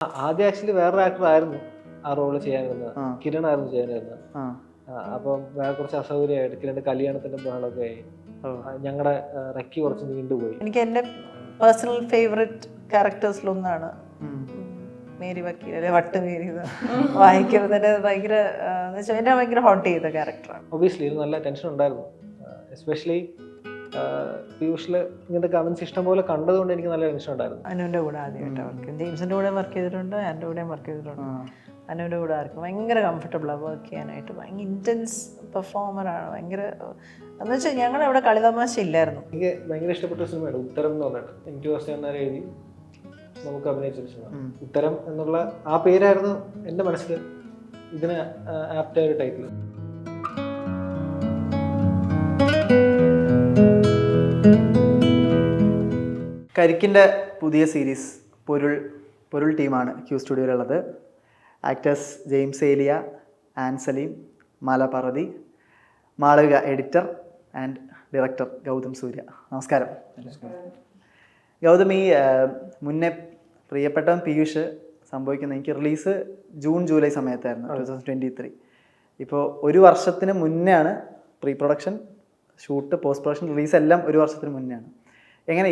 ആദ്യം ആക്ച്വലി വേറൊരു ആക്ടർ ആയിരുന്നു ആ റോള് ചെയ്യാനിരുന്നത്, കിരൺ ആയിരുന്നു ചെയ്യാനിരുന്നത്. അപ്പം വേറെ കുറച്ച് അസൗകര്യമായിട്ട് കിരണിന്റെ കല്യാണത്തിന്റെ ബഹളമൊക്കെ ആയി ഞങ്ങളുടെ റെക്കി കുറച്ച് നീണ്ടുപോയി. എനിക്ക് എൻ്റെ പേഴ്സണൽ ഫേവറേറ്റ് ക്യാരക്ടേഴ്സിലൊന്നാണ് മേരി വക്കീൽ, അല്ലെ വട്ടുമേരി. വായിക്കുമ്പോൾ തന്നെ ഭയങ്കര എന്നെ ഭയങ്കര ഹോട്ട് ചെയ്ത ക്യാരക്ടറാണ്. ഒബിയസ്ലി ഇത് നല്ല ടെൻഷൻ ഉണ്ടായിരുന്നു, എസ്പെഷ്യലി പീയൂഷിൽ ഇങ്ങനത്തെ കമന്റ്സ് ഇഷ്ടം പോലെ കണ്ടതുകൊണ്ട് എനിക്ക് നല്ല ടെൻഷൻ ഉണ്ടായിരുന്നു. അനുവിൻ്റെ കൂടെ ആദ്യമായിട്ട് വർക്ക് ചെയ്യും, ജെയിംസിൻ്റെ കൂടെ വർക്ക് ചെയ്തിട്ടുണ്ട്, എൻ്റെ കൂടെയും വർക്ക് ചെയ്തിട്ടുണ്ട്. അനുവിൻ്റെ കൂടെ ആർക്കും ഭയങ്കര കംഫർട്ടബിളാണ് വർക്ക് ചെയ്യാനായിട്ട്. ഭയങ്കര ഇൻറ്റൻസ് പെർഫോമറാണ്. ഭയങ്കര എന്ന് വെച്ചാൽ ഞങ്ങളവിടെ കളിതമാശ ഇല്ലായിരുന്നു. എനിക്ക് ഭയങ്കര ഇഷ്ടപ്പെട്ട സിനിമയാണ് ഉത്തരം എന്ന് പറഞ്ഞിട്ട്. എനിക്ക് ഫസ്റ്റ് എഴുതി നമുക്ക് അഭിനയിച്ച സിനിമ ഉത്തരം എന്നുള്ള ആ പേരായിരുന്നു എൻ്റെ മനസ്സിൽ ഇതിന് ആപ്റ്റായ ഒരു ടൈറ്റിൽ. കരിക്കിൻ്റെ പുതിയ സീരീസ് പൊരുൾ ടീമാണ് ക്യൂ സ്റ്റുഡിയോയിലുള്ളത്. Actors James Eliya, Ann Saleem, Mala Parvathy, Malavika editor and director Gautham Surya. നമസ്കാരം. ഗൗതം, ഈ മുന്നേ പ്രിയപ്പെട്ടവൻ പീയൂഷ് സംഭവിക്കുന്നത് എനിക്ക് റിലീസ് ജൂൺ ജൂലൈ സമയത്തായിരുന്നു, 2023. ഇപ്പോൾ ഒരു വർഷത്തിന് മുന്നെയാണ് pre production, shoot, post production, release എല്ലാം ഒരു വർഷത്തിന് മുന്നെയാണ്. എങ്ങനെ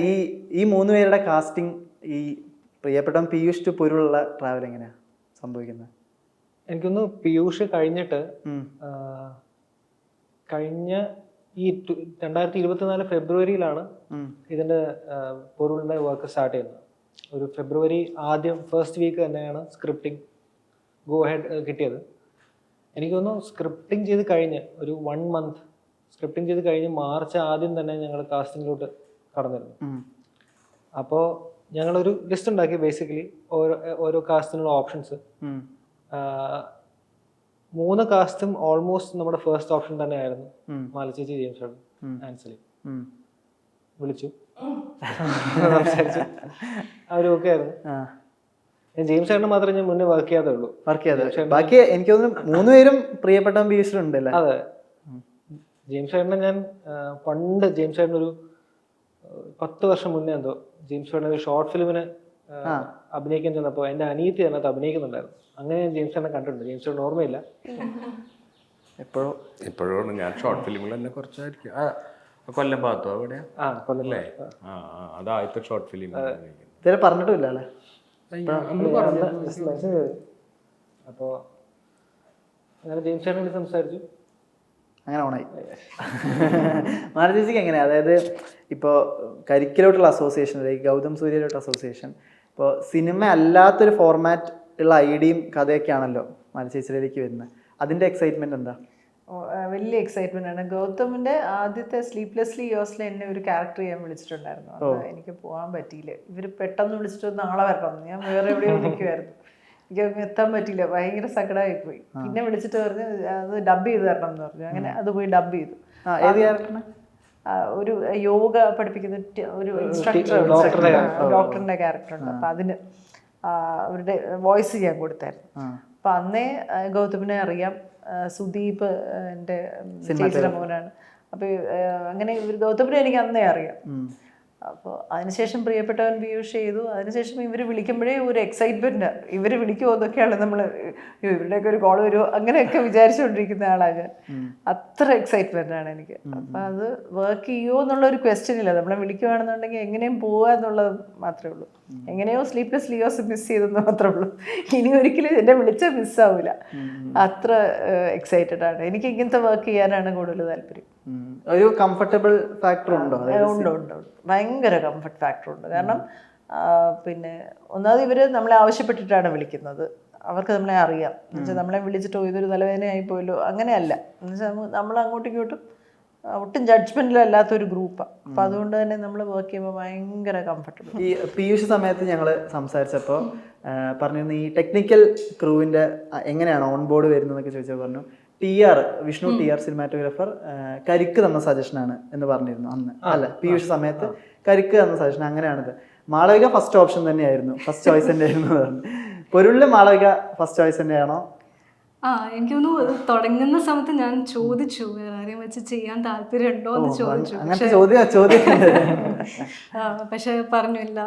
ഈ മൂന്ന് പേരുടെ കാസ്റ്റിംഗ്, ഈ പ്രിയപ്പെട്ടവൻ പീയൂഷ് ടു പൊരുളുള്ള ട്രാവൽ എങ്ങനെയാണ് സംഭവിക്കുന്നത്? എനിക്കൊന്ന് പീയൂഷ് കഴിഞ്ഞിട്ട് കഴിഞ്ഞ ഈ 2024 ഫെബ്രുവരിയിലാണ് ഇതിൻ്റെ പൊരുളിൻ്റെ വർക്ക് സ്റ്റാർട്ട് ചെയ്യുന്നത്. ഒരു ഫെബ്രുവരി ആദ്യം ഫസ്റ്റ് വീക്ക് തന്നെയാണ് സ്ക്രിപ്റ്റിംഗ് ഗോ ഹെഡ് കിട്ടിയത്. എനിക്കൊന്ന് സ്ക്രിപ്റ്റിംഗ് ചെയ്ത് കഴിഞ്ഞ് ഒരു 1 മന്ത് സ്ക്രിപ്റ്റിംഗ് ചെയ്ത് കഴിഞ്ഞ് മാർച്ച് ആദ്യം തന്നെ ഞങ്ങൾ കാസ്റ്റിങ്ങിലോട്ട് കടന്നിരുന്നു. അപ്പോൾ ഞങ്ങളൊരു ലിസ്റ്റ് ഉണ്ടാക്കി, ബേസിക്കലി ഓരോ കാസ്റ്റിനുള്ള ഓപ്ഷൻസ്. 3 കാസ്റ്റും ഓൾമോസ്റ്റ് നമ്മുടെ ഫസ്റ്റ് ഓപ്ഷൻ തന്നെ ആയിരുന്നു. മാലച്ചേച്ചി, ജെയിംസ് ഏട്ടൻ, ആൻ സലീം. വിളിച്ചു, സംസാരിച്ചു, അവരൊക്കെ ആയിരുന്നു. ജെയിംസ് ഏട്ടന് മാത്രമേ ഞാൻ മുന്നേ വർക്ക് ചെയ്യാതെ ഉള്ളൂ. ബാക്കി എനിക്ക് തോന്നുന്നു 3 പേരും പ്രിയപ്പെട്ട പീയൂഷിലുണ്ടല്ലേ? അതെ, ജെയിംസ് ഏട്ടനെ ഞാൻ പണ്ട് ജെയിംസ് ഏട്ടൻ ഒരു 10 വർഷം മുന്നേ എന്തോ ജെയിംസ് ഏട്ടൻ ഒരു ഷോർട്ട് ഫിലിമിന് അഭിനയിക്കാൻ ചെന്നപ്പോൾ എൻ്റെ അനിയത്തി അതിനകത്ത് അഭിനയിക്കുന്നുണ്ടായിരുന്നു. അങ്ങനെ ഞാൻ ജെയിംസ് ഏട്ടനെ കണ്ടിട്ടുണ്ട്. ജെയിംസ് ഏട്ടൻ ഓർമ്മയില്ല, എപ്പോഴും ഞാൻ ഷോർട്ട് ഫിലിമുകൾ തന്നെ കുറച്ചായിരിക്കും. കൊല്ലം ഭാഗത്തോ എവിടെയാ? കൊല്ലല്ലേ? അതാദ്യത്തെ ഷോർട്ട് ഫിലിം ഇതുവരെ പറഞ്ഞിട്ടില്ല അല്ലേ? അപ്പോൾ അങ്ങനെ ജെയിംസ് ഏട്ടനോട് സംസാരിച്ചു, അങ്ങനെ ഓണായി. മാലചേച്ചിക്ക് എങ്ങനെയാണ്, അതായത് ഇപ്പോൾ കരിക്കിലോട്ടുള്ള അസോസിയേഷൻ, അല്ലെങ്കിൽ ഗൗതം സൂര്യയിലോട്ട് അസോസിയേഷൻ, ഇപ്പോൾ സിനിമ അല്ലാത്തൊരു ഫോർമാറ്റ് ഉള്ള ഐഡിയയും കഥയൊക്കെയാണല്ലോ മാലചേച്ചിയിലേക്ക് വരുന്നത്. അതിൻ്റെ എക്സൈറ്റ്മെന്റ് എന്താ? വലിയ എക്സൈറ്റ്മെന്റ് ആണ്. ഗൗതമിന്റെ ആദ്യത്തെ സ്ലീപ്ലെസ്ലി ഇയേഴ്സിൽ എന്നെ ഒരു ക്യാരക്ടർ ചെയ്യാൻ വിളിച്ചിട്ടുണ്ടായിരുന്നു. അത് എനിക്ക് പോകാൻ പറ്റിയില്ല. ഇവര് പെട്ടെന്ന് വിളിച്ചിട്ട് നാളെ വരണം, ഞാൻ വേറെ എവിടെയോ നിൽക്കുമായിരുന്നു, എനിക്ക് എത്താൻ പറ്റിയില്ല, ഭയങ്കര സങ്കടമായി പോയി. പിന്നെ വിളിച്ചിട്ട് പറഞ്ഞു അത് ഡബ് ചെയ്ത് തരണം എന്ന് പറഞ്ഞു. അങ്ങനെ അത് പോയി ഡബ് ചെയ്തു. ഏത് ക്യാരക്ടറിന്? ഒരു യോഗ പഠിപ്പിക്കുന്ന ഒരു ഇൻസ്ട്രക്ടർ, ഡോക്ടറിന്റെ ക്യാരക്ടർ ഉണ്ട്. അപ്പൊ അതിന് അവരുടെ വോയിസ് ഞാൻ കൊടുത്തായിരുന്നു. അപ്പൊ അന്നേ ഗൗതമിനെ അറിയാം, സുദീപ് എൻ്റെ ചേച്ചിയുടെ മോനാണ്. അപ്പൊ അങ്ങനെ ഗൗതമിനെ എനിക്ക് അന്നേ അറിയാം. അപ്പോൾ അതിനുശേഷം പ്രിയപ്പെട്ടവൻ പീയൂഷ് ചെയ്തു. അതിനുശേഷം ഇവർ വിളിക്കുമ്പോഴേ ഒരു എക്സൈറ്റ്മെന്റ്, ഇവർ വിളിക്കുമോ എന്നൊക്കെയാണ് നമ്മൾ, ഇവരുടെയൊക്കെ ഒരു കോൾ വരുമോ അങ്ങനെയൊക്കെ വിചാരിച്ചുകൊണ്ടിരിക്കുന്ന ആളാണ് ഞാൻ. അത്ര എക്സൈറ്റ്മെന്റ് ആണ് എനിക്ക്. അപ്പം അത് വർക്ക് ചെയ്യുമോ എന്നുള്ള ഒരു ക്വസ്റ്റ്യൻ ഇല്ല. നമ്മളെ വിളിക്കുകയാണെന്നുണ്ടെങ്കിൽ എങ്ങനെയും പോവുക എന്നുള്ളത് മാത്രമേ ഉള്ളൂ. എങ്ങനെയോ സ്ലീപ്ലെസ് ലിയോസ് മിസ് ചെയ്തെന്ന് മാത്രമേ ഉള്ളൂ. ഇനി ഒരിക്കലും എന്നെ വിളിച്ചാൽ മിസ്സാവില്ല. അത്ര എക്സൈറ്റഡ് ആണ്. എനിക്ക് ഇങ്ങനത്തെ വർക്ക് ചെയ്യാനാണ് കൂടുതൽ താല്പര്യം. ഒരു കംഫർട്ടബിൾ ഫാക്ടർ ഉണ്ടോ? ഉണ്ട്, ഭയങ്കര കംഫർട്ട് ഫാക്ടർ ഉണ്ട്. കാരണം പിന്നെ ഒന്നാമത് ഇവര് നമ്മളെ ആവശ്യപ്പെട്ടിട്ടാണ് വിളിക്കുന്നത്. അവർക്ക് നമ്മളെ അറിയാം. എന്നുവെച്ചാൽ നമ്മളെ വിളിച്ചിട്ടോ ഇതൊരു തലവേദനയായി പോയല്ലോ അങ്ങനെയല്ല. എന്നുവെച്ചാൽ നമ്മൾ അങ്ങോട്ടും ഇങ്ങോട്ടും ഒട്ടും ജഡ്ജ്മെന്റിലല്ലാത്തൊരു ഗ്രൂപ്പാണ്. അപ്പം അതുകൊണ്ട് തന്നെ നമ്മൾ വർക്ക് ചെയ്യുമ്പോൾ ഭയങ്കര കംഫർട്ടബിൾ. ഈ പീയൂഷ് സമയത്ത് ഞങ്ങൾ സംസാരിച്ചപ്പോൾ പറഞ്ഞിരുന്നു ഈ ടെക്നിക്കൽ ക്രൂവിൻ്റെ എങ്ങനെയാണ് ഓൺ ബോർഡ് വരുന്നതെന്നൊക്കെ ചോദിച്ചാൽ പറഞ്ഞു വിഷ്ണു TR സിനിമാറ്റോഗ്രാഫർ കരിക്ക് തന്ന സജഷനാണ് എന്ന് പറഞ്ഞിരുന്നു അന്ന്. അല്ല, പീയൂഷ് സമയത്ത് കരിക്ക് തന്ന സജഷൻ അങ്ങനെയാണിത്. മാളവിക ഫസ്റ്റ് ഓപ്ഷൻ തന്നെയായിരുന്നു, ഫസ്റ്റ് ചോയ്സ് തന്നെയായിരുന്നു പറഞ്ഞു. പൊരുളിൽ മാളവിക ഫസ്റ്റ് ചോയ്സ് തന്നെയാണോ? എനിക്ക് തോന്നുന്നു തുടങ്ങുന്ന സമയത്ത് ഞാൻ ചോദിച്ചു വേറെ ആരെയും വെച്ച് ചെയ്യാൻ താല്പര്യമുണ്ടോ എന്ന് ചോദിച്ചു. പക്ഷെ പറഞ്ഞില്ല,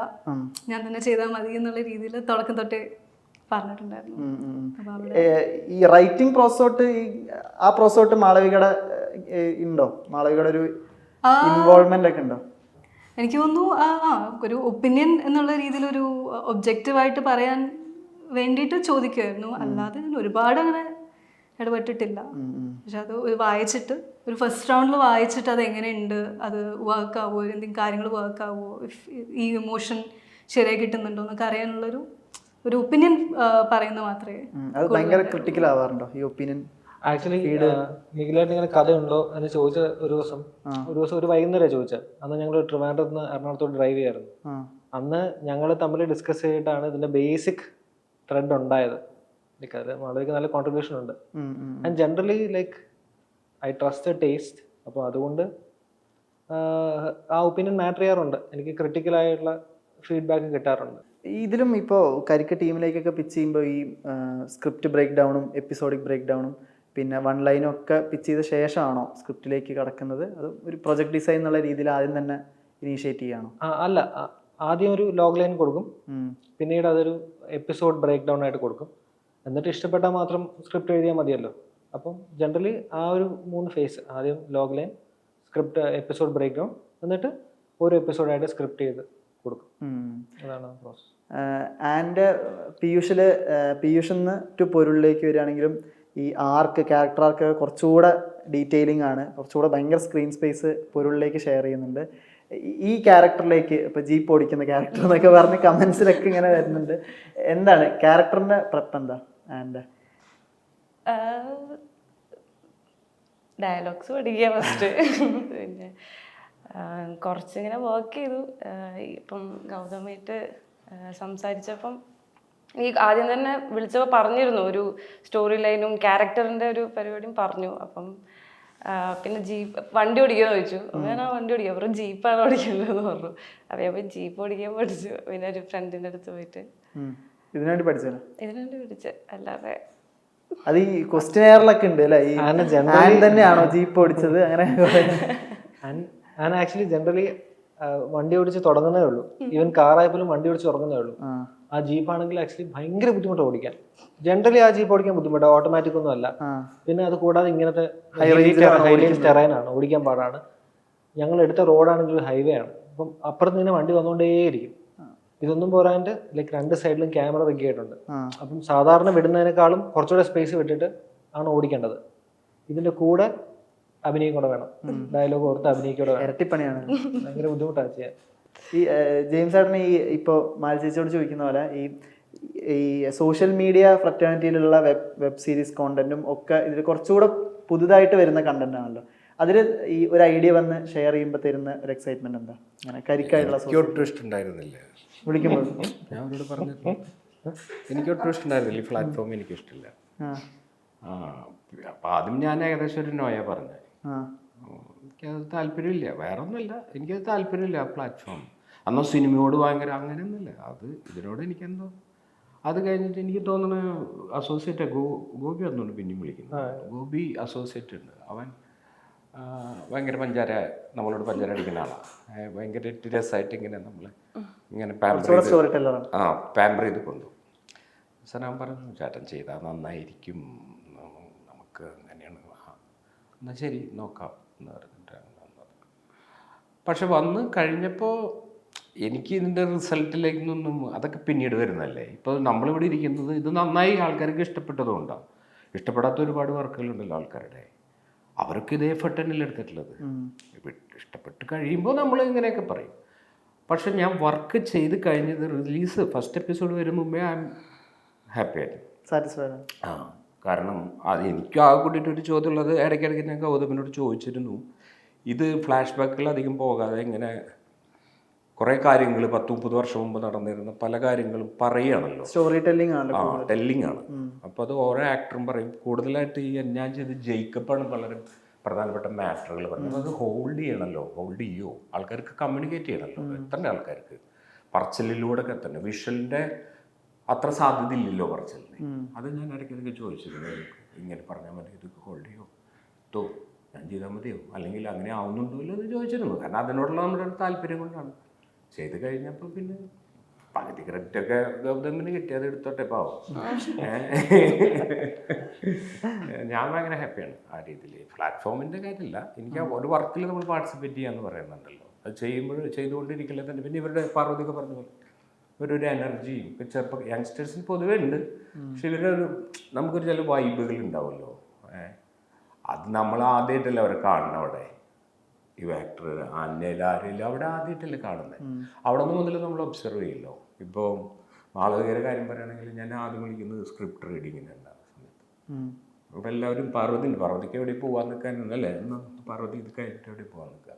ഞാൻ തന്നെ ചെയ്താൽ മതി എന്നുള്ള രീതിയിൽ തുടക്കം തൊട്ടേ പറഞ്ഞിട്ടുണ്ടായിരുന്നു. അപ്പൊ അവിടെ ഈ റൈറ്റിംഗ് പ്രോസോട്ട് ആ പ്രോസോട്ട് മാളവികയുടെ ഉണ്ടോ? മാളവികയുടെ ഒരു ഇൻവോൾവ്മെന്റ് ഒക്കെ ഉണ്ടോ? എനിക്ക് തോന്നുന്നു ഒരു ഒപ്പീനിയൻ എന്നുള്ള രീതിയിൽ ഒരു ഒബ്ജക്റ്റീവായിട്ട് പറയാൻ വേണ്ടിയിട്ട് ചോദിക്കുമായിരുന്നു. അല്ലാതെ ഞാൻ ഒരുപാട് അങ്ങനെ ഇടപെട്ടിട്ടില്ല. പക്ഷെ അത് വായിച്ചിട്ട് ഒരു ഫസ്റ്റ് റൗണ്ടിൽ വായിച്ചിട്ട് അത് എങ്ങനെയുണ്ട്, അത് വർക്ക് ആവുമോ, എന്തെങ്കിലും കാര്യങ്ങൾ വർക്ക് ആവുമോ, ഈ ഇമോഷൻ ശരിയായി കിട്ടുന്നുണ്ടോ എന്നൊക്കെ അറിയാനുള്ളൊരു ഒപ്പീനിയൻ പറയുന്നത് മാത്രമേ. അത് ഭയങ്കര ക്രിട്ടിക്കൽ ആവാറുണ്ടോ ഈ ഒപ്പീനിയൻ? ആക്ച്വലി നിഖിലായിട്ട് ഇങ്ങനെ കഥയുണ്ടോ എന്ന് ചോദിച്ച ഒരു ദിവസം ഒരു വൈകുന്നേരം ചോദിച്ചത്. അന്ന് ഞങ്ങൾ ട്രിവാൻഡ്രത്ത് നിന്ന് എറണാകുളത്തോട്ട് ഡ്രൈവ് ചെയ്യായിരുന്നു. അന്ന് ഞങ്ങൾ തമ്മിൽ ഡിസ്കസ് ചെയ്തിട്ടാണ് ഇതിന്റെ ബേസിക് ത്രെഡ് ഉണ്ടായത്. ലൈക്ക് അത് മാളവിക നല്ല കോൺട്രിബ്യൂഷൻ ഉണ്ട്. And generally like I trust taste. അപ്പോൾ അതുകൊണ്ട് ആ ഒപ്പീനിയൻ മാറ്റർ ചെയ്യാറുണ്ട്. എനിക്ക് ക്രിട്ടിക്കലായിട്ടുള്ള ഫീഡ്ബാക്ക് കിട്ടാറുണ്ട്. ഇതിലും ഇപ്പോൾ കരിക്ക് ടീമിലേക്കൊക്കെ പിച്ച് ചെയ്യുമ്പോൾ ഈ സ്ക്രിപ്റ്റ് ബ്രേക്ക് ഡൗണും എപ്പിസോഡിക് ബ്രേക്ക് ഡൗണും പിന്നെ വൺ ലൈനും ഒക്കെ പിച്ച് ചെയ്ത ശേഷമാണോ സ്ക്രിപ്റ്റിലേക്ക് കടക്കുന്നത്? അത് ഒരു പ്രൊജക്ട് ഡിസൈൻ എന്നുള്ള രീതിയിൽ ആദ്യം തന്നെ ഇനീഷ്യേറ്റ് ചെയ്യുകയാണോ? അല്ല, ആദ്യം ഒരു ലോഗ് ലൈൻ കൊടുക്കും, പിന്നീട് അതൊരു എപ്പിസോഡ് ബ്രേക്ക് ഡൗൺ ആയിട്ട് കൊടുക്കും. എന്നിട്ട് ഇഷ്ടപ്പെട്ടാൽ മാത്രം സ്ക്രിപ്റ്റ് എഴുതിയാൽ മതിയല്ലോ. അപ്പം ജനറലി ആ ഒരു 3 ഫേസ്, ആദ്യം log line, script, episode break down, എന്നിട്ട് ഓരോ എപ്പിസോഡായിട്ട് സ്ക്രിപ്റ്റ് ചെയ്ത് കൊടുക്കും. അതാണ് പ്രോസസ്. ആൻഡ് പീയൂഷിന്ന് ടു പൊരുളിലേക്ക് വരികയാണെങ്കിലും ഈ ക്യാരക്ടർ ആർക്ക് കുറച്ചുകൂടെ ഡീറ്റെയിലിംഗ് ആണ്, കുറച്ചുകൂടെ ഭയങ്കര സ്ക്രീൻ സ്പേസ് പൊരുളിലേക്ക് ഷെയർ ചെയ്യുന്നുണ്ട്. ഈ ക്യാരക്ടറിലേക്ക് ഇപ്പോൾ ജീപ്പ് ഓടിക്കുന്ന ക്യാരക്ടർ എന്നൊക്കെ പറഞ്ഞ് കമൻസിലൊക്കെ ഇങ്ങനെ വരുന്നുണ്ട്. എന്താണ് ക്യാരക്ടറിൻ്റെ പ്രെപ്പ് എന്താ? ആൻഡ് ഡയലോഗ്സ് പഠിക്കുക ഫസ്റ്റ്, പിന്നെ കുറച്ചിങ്ങനെ വർക്ക് ചെയ്തു. ഇപ്പം ഗൗതമായിട്ട് സംസാരിച്ചപ്പം ഈ ആദ്യം തന്നെ വിളിച്ചപ്പോൾ പറഞ്ഞിരുന്നു ഒരു സ്റ്റോറി ലൈനും ക്യാരക്ടറിൻ്റെ ഒരു പരിപാടിയും പറഞ്ഞു. അപ്പം പിന്നെ വണ്ടി ഓടിക്കാന്ന് ചോദിച്ചു. അപ്പം ഞാൻ വണ്ടി ഓടിക്കാം, അപ്പുറം ജീപ്പാണ് ഓടിക്കേണ്ടതെന്ന് പറഞ്ഞു. അപ്പം ഞാൻ പോയി ജീപ്പ് ഓടിക്കാൻ പഠിച്ചു. പിന്നെ ഒരു ഫ്രണ്ടിൻ്റെ അടുത്ത് പോയിട്ട് ഇതിനുവേണ്ടി പഠിച്ചത്. അല്ലാതെ അത് ഈ ക്വസ്റ്റ്യനെയറിലൊക്കെ ഉണ്ട് അല്ലേ? ഈ തന്നെയാണോ ജീപ്പ് ഓടിച്ചത്? അങ്ങനെ ഞാൻ ആക്ച്വലി ജനറലി വണ്ടി ഓടിച്ച് തുടങ്ങുന്നേ ഉള്ളൂ. ഈവൻ കാറായപ്പോലും വണ്ടി ഓടിച്ച് തുടങ്ങുന്നേ ഉള്ളൂ. ആ ജീപ്പ് ആണെങ്കിൽ ആക്ച്വലി ഭയങ്കര ബുദ്ധിമുട്ട് ഓടിക്കാൻ. ജനറലി ആ ജീപ്പ് ഓടിക്കാൻ ബുദ്ധിമുട്ടാണ്, ഓട്ടോമാറ്റിക് ഒന്നും അല്ല. പിന്നെ അത് കൂടാതെ ഇങ്ങനത്തെ ഹൈ റേഞ്ച് ടെറൈൻ ആണ്, ഓടിക്കാൻ പാടാണ്. ഞങ്ങൾ എടുത്ത റോഡാണെങ്കിൽ ഒരു ഹൈവേ ആണ്. അപ്പം അപ്പുറത്ത് നിന്ന് വണ്ടി വന്നുകൊണ്ടേയിരിക്കും. ഇതൊന്നും പോരാണ്ട് ലൈക്ക് 2 സൈഡിലും ക്യാമറ വെക്കിയിട്ടുണ്ട്. അപ്പം സാധാരണ വിടുന്നതിനേക്കാളും കുറച്ചുകൂടെ സ്പേസ് വിട്ടിട്ട് ആണ് ഓടിക്കേണ്ടത്. ഇതിന്റെ കൂടെ അഭിനയം കൂടെ വേണം, ഡയലോഗ് ഓർത്ത് അഭിനയിക്കൂടെ വേണം. ഇരട്ടിപ്പണിയാണ്, ഭയങ്കര ബുദ്ധിമുട്ടാണ് ചെയ്യാൻ. ഈ ജെയിംസ് ചേട്ടന് ഈ ഇപ്പോൾ മാലചേച്ചിയോട് ചോദിക്കുന്ന പോലെ ഈ സോഷ്യൽ മീഡിയ ഫ്രറ്റേണിറ്റിയിലുള്ള വെബ് സീരീസ് കോണ്ടന്റും ഒക്കെ ഇതിൽ കുറച്ചുകൂടെ പുതുതായിട്ട് വരുന്ന കണ്ടന്റ് ആണല്ലോ. അതിൽ ഈ ഒരു ഐഡിയ വന്ന് ഷെയർ ചെയ്യുമ്പോൾ തരുന്ന ഒരു എക്സൈറ്റ്മെന്റ് എന്താ? അങ്ങനെ കരിക്കായിട്ടുള്ള ഒട്ടും ഇഷ്ടമുണ്ടായിരുന്നില്ല വിളിക്കുമ്പോൾ ഞാൻ അവരോട് പറഞ്ഞിട്ട് എനിക്കൊട്ടും ഇഷ്ടമുണ്ടായിരുന്നില്ല ഈ പ്ലാറ്റ്ഫോം. എനിക്കിഷ്ടമില്ല. അപ്പം ആദ്യം ഞാൻ ഏകദേശം ഒരു നോയ പറഞ്ഞത്. എനിക്കത് താല്പര്യമില്ല, വേറെ ഒന്നുമില്ല, എനിക്കത് താല്പര്യമില്ല ആ പ്ലാറ്റ്ഫോം. അന്നോ സിനിമയോട് ഭയങ്കര അങ്ങനെയൊന്നുമില്ല. ഇതിനോട് എനിക്കെന്തോ. അത് കഴിഞ്ഞിട്ട് എനിക്ക് തോന്നുന്നു അസോസിയേറ്റ് ഗോപി വന്നുകൊണ്ട് പിന്നെയും വിളിക്കുന്നു. ഗോപി അസോസിയേറ്റ് ഉണ്ട്. അവൻ ഭയങ്കര നമ്മളോട് പഞ്ചാര അടിക്കുന്ന ആളാണ്. ഭയങ്കര രസമായിട്ട് ഇങ്ങനെ നമ്മൾ ഇങ്ങനെ പാമ്പർ ചെയ്ത് കൊണ്ടുപോകും. സാർ ഞാൻ പറഞ്ഞു ചേട്ടൻ ചെയ്താൽ നന്നായിരിക്കും, നമുക്ക് അങ്ങനെയാണ്, എന്നാൽ ശരി നോക്കാം എന്ന് പറഞ്ഞിട്ട്. പക്ഷെ വന്ന് കഴിഞ്ഞപ്പോൾ എനിക്ക് ഇതിൻ്റെ റിസൾട്ടിലേക്കൊന്നും അതൊക്കെ പിന്നീട് വരുന്നതല്ലേ. ഇപ്പോൾ നമ്മളിവിടെ ഇരിക്കുന്നത് ഇത് നന്നായി ആൾക്കാർക്ക് ഇഷ്ടപ്പെട്ടതുകൊണ്ടാണ്. ഇഷ്ടപ്പെടാത്ത ഒരുപാട് വർക്കുകളുണ്ടല്ലോ ആൾക്കാരുടെ, അവർക്ക് ഇതേ എഫർട്ട് തന്നെയല്ലേ എടുത്തിട്ടുള്ളത്. ഇഷ്ടപ്പെട്ട് കഴിയുമ്പോൾ നമ്മൾ ഇങ്ങനെയൊക്കെ പറയും. പക്ഷെ ഞാൻ വർക്ക് ചെയ്ത് കഴിഞ്ഞത് റിലീസ് ഫസ്റ്റ് എപ്പിസോഡ് വരും മുമ്പേ ഐ എം ഹാപ്പി ആയിരുന്നു, സാറ്റിസ്ഫൈഡ്. കാരണം അത് എനിക്ക് ആ കൂട്ടിയിട്ടൊരു ചോദ്യമുള്ളത് ഇടയ്ക്കിടയ്ക്ക് ഞാൻ ഗൗതമിനോട് ചോദിച്ചിരുന്നു. ഇത് ഫ്ലാഷ് ബാക്കിൽ അധികം പോകാതെ ഇങ്ങനെ കുറേ കാര്യങ്ങൾ 10-30 വർഷം മുമ്പ് നടന്നിരുന്ന പല കാര്യങ്ങളും പറയുകയാണല്ലോ. സ്റ്റോറി ടെല്ലിംഗ് ആണ്. ടെല്ലിംഗ് ആണ്. അപ്പോൾ അത് ഓരോ ആക്ടറും പറയും. കൂടുതലായിട്ട് ഈ ഞാൻ ചെയ്ത് ജേക്കബാണ് വളരെ പ്രധാനപ്പെട്ട മാറ്ററുകൾ പറഞ്ഞത്. അത് ഹോൾഡ് ചെയ്യണമല്ലോ, ഹോൾഡ് ചെയ്യുമോ, ആൾക്കാർക്ക് കമ്മ്യൂണിക്കേറ്റ് ചെയ്യണമല്ലോ, എത്തണ്ട ആൾക്കാർക്ക് പറച്ചിലൂടെ ഒക്കെ തന്നെ. വിഷ്വലിൻ്റെ അത്ര സാധ്യത ഇല്ലല്ലോ പറച്ചിലിന്. അത് ഞാൻ ഇടയ്ക്കിടയ്ക്ക് ചോദിച്ചിരുന്നു, ഇങ്ങനെ പറഞ്ഞാൽ മതി, ഇത് ഹോൾഡ് ചെയ്യുമോ, ഞാൻ ചെയ്താൽ മതിയോ, അല്ലെങ്കിൽ അങ്ങനെ ആവുന്നുണ്ടോ ഇല്ലോ എന്ന് ചോദിച്ചിരുന്നു. കാരണം അതിനോടുള്ള നമ്മുടെ താല്പര്യം കൊണ്ടാണ്. ചെയ്ത് കഴിഞ്ഞപ്പോൾ പിന്നെ പകുതി ക്രെഡിറ്റൊക്കെ ഗൗതമിന് കിട്ടിയത് എടുത്തോട്ടെ പാവം. ഞാൻ ഭയങ്കര ഹാപ്പിയാണ് ആ രീതിയിൽ. പ്ലാറ്റ്ഫോമിൻ്റെ കാര്യമില്ല, എനിക്ക് ഒരു വർക്കിൽ നമ്മൾ പാർട്ടിസിപ്പേറ്റ് ചെയ്യാന്ന് പറയുന്നുണ്ടല്ലോ, അത് ചെയ്തുകൊണ്ടിരിക്കില്ല തന്നെ. പിന്നെ ഇവരുടെ പാർവതിയൊക്കെ പറഞ്ഞ പോലെ ഇവരൊരു എനർജിയും ഇപ്പം ചെറുപ്പം യങ്സ്റ്റേഴ്സിന് പൊതുവേ ഉണ്ട്, പക്ഷെ ഇവരൊരു നമുക്കൊരു ചില വൈബുകൾ ഉണ്ടാവുമല്ലോ. അത് നമ്മൾ ആദ്യമായിട്ടല്ല അവരെ കാണണം അവിടെ. ഈ ആക്ടർ അന്നയിലും ആരെങ്കിലും അവിടെ ആദ്യമായിട്ടല്ലേ കാണുന്നത്. അവിടെ നിന്ന് മുതൽ നമ്മൾ ഒബ്സർവ് ചെയ്യല്ലോ. ഇപ്പോൾ മാളവികയുടെ കാര്യം പറയുകയാണെങ്കിൽ ഞാൻ ആദ്യം വിളിക്കുന്നത് സ്ക്രിപ്റ്റ് റീഡിങ്ങിന് ഉണ്ടാകുന്ന സമയത്ത്. അപ്പോൾ എല്ലാവരും പാർവതിക്ക് എവിടെ പോകാൻ നിൽക്കാനല്ലേ, പാർവതി ഇത് കഴിഞ്ഞിട്ട് എവിടെ പോകാൻ നിൽക്കുക.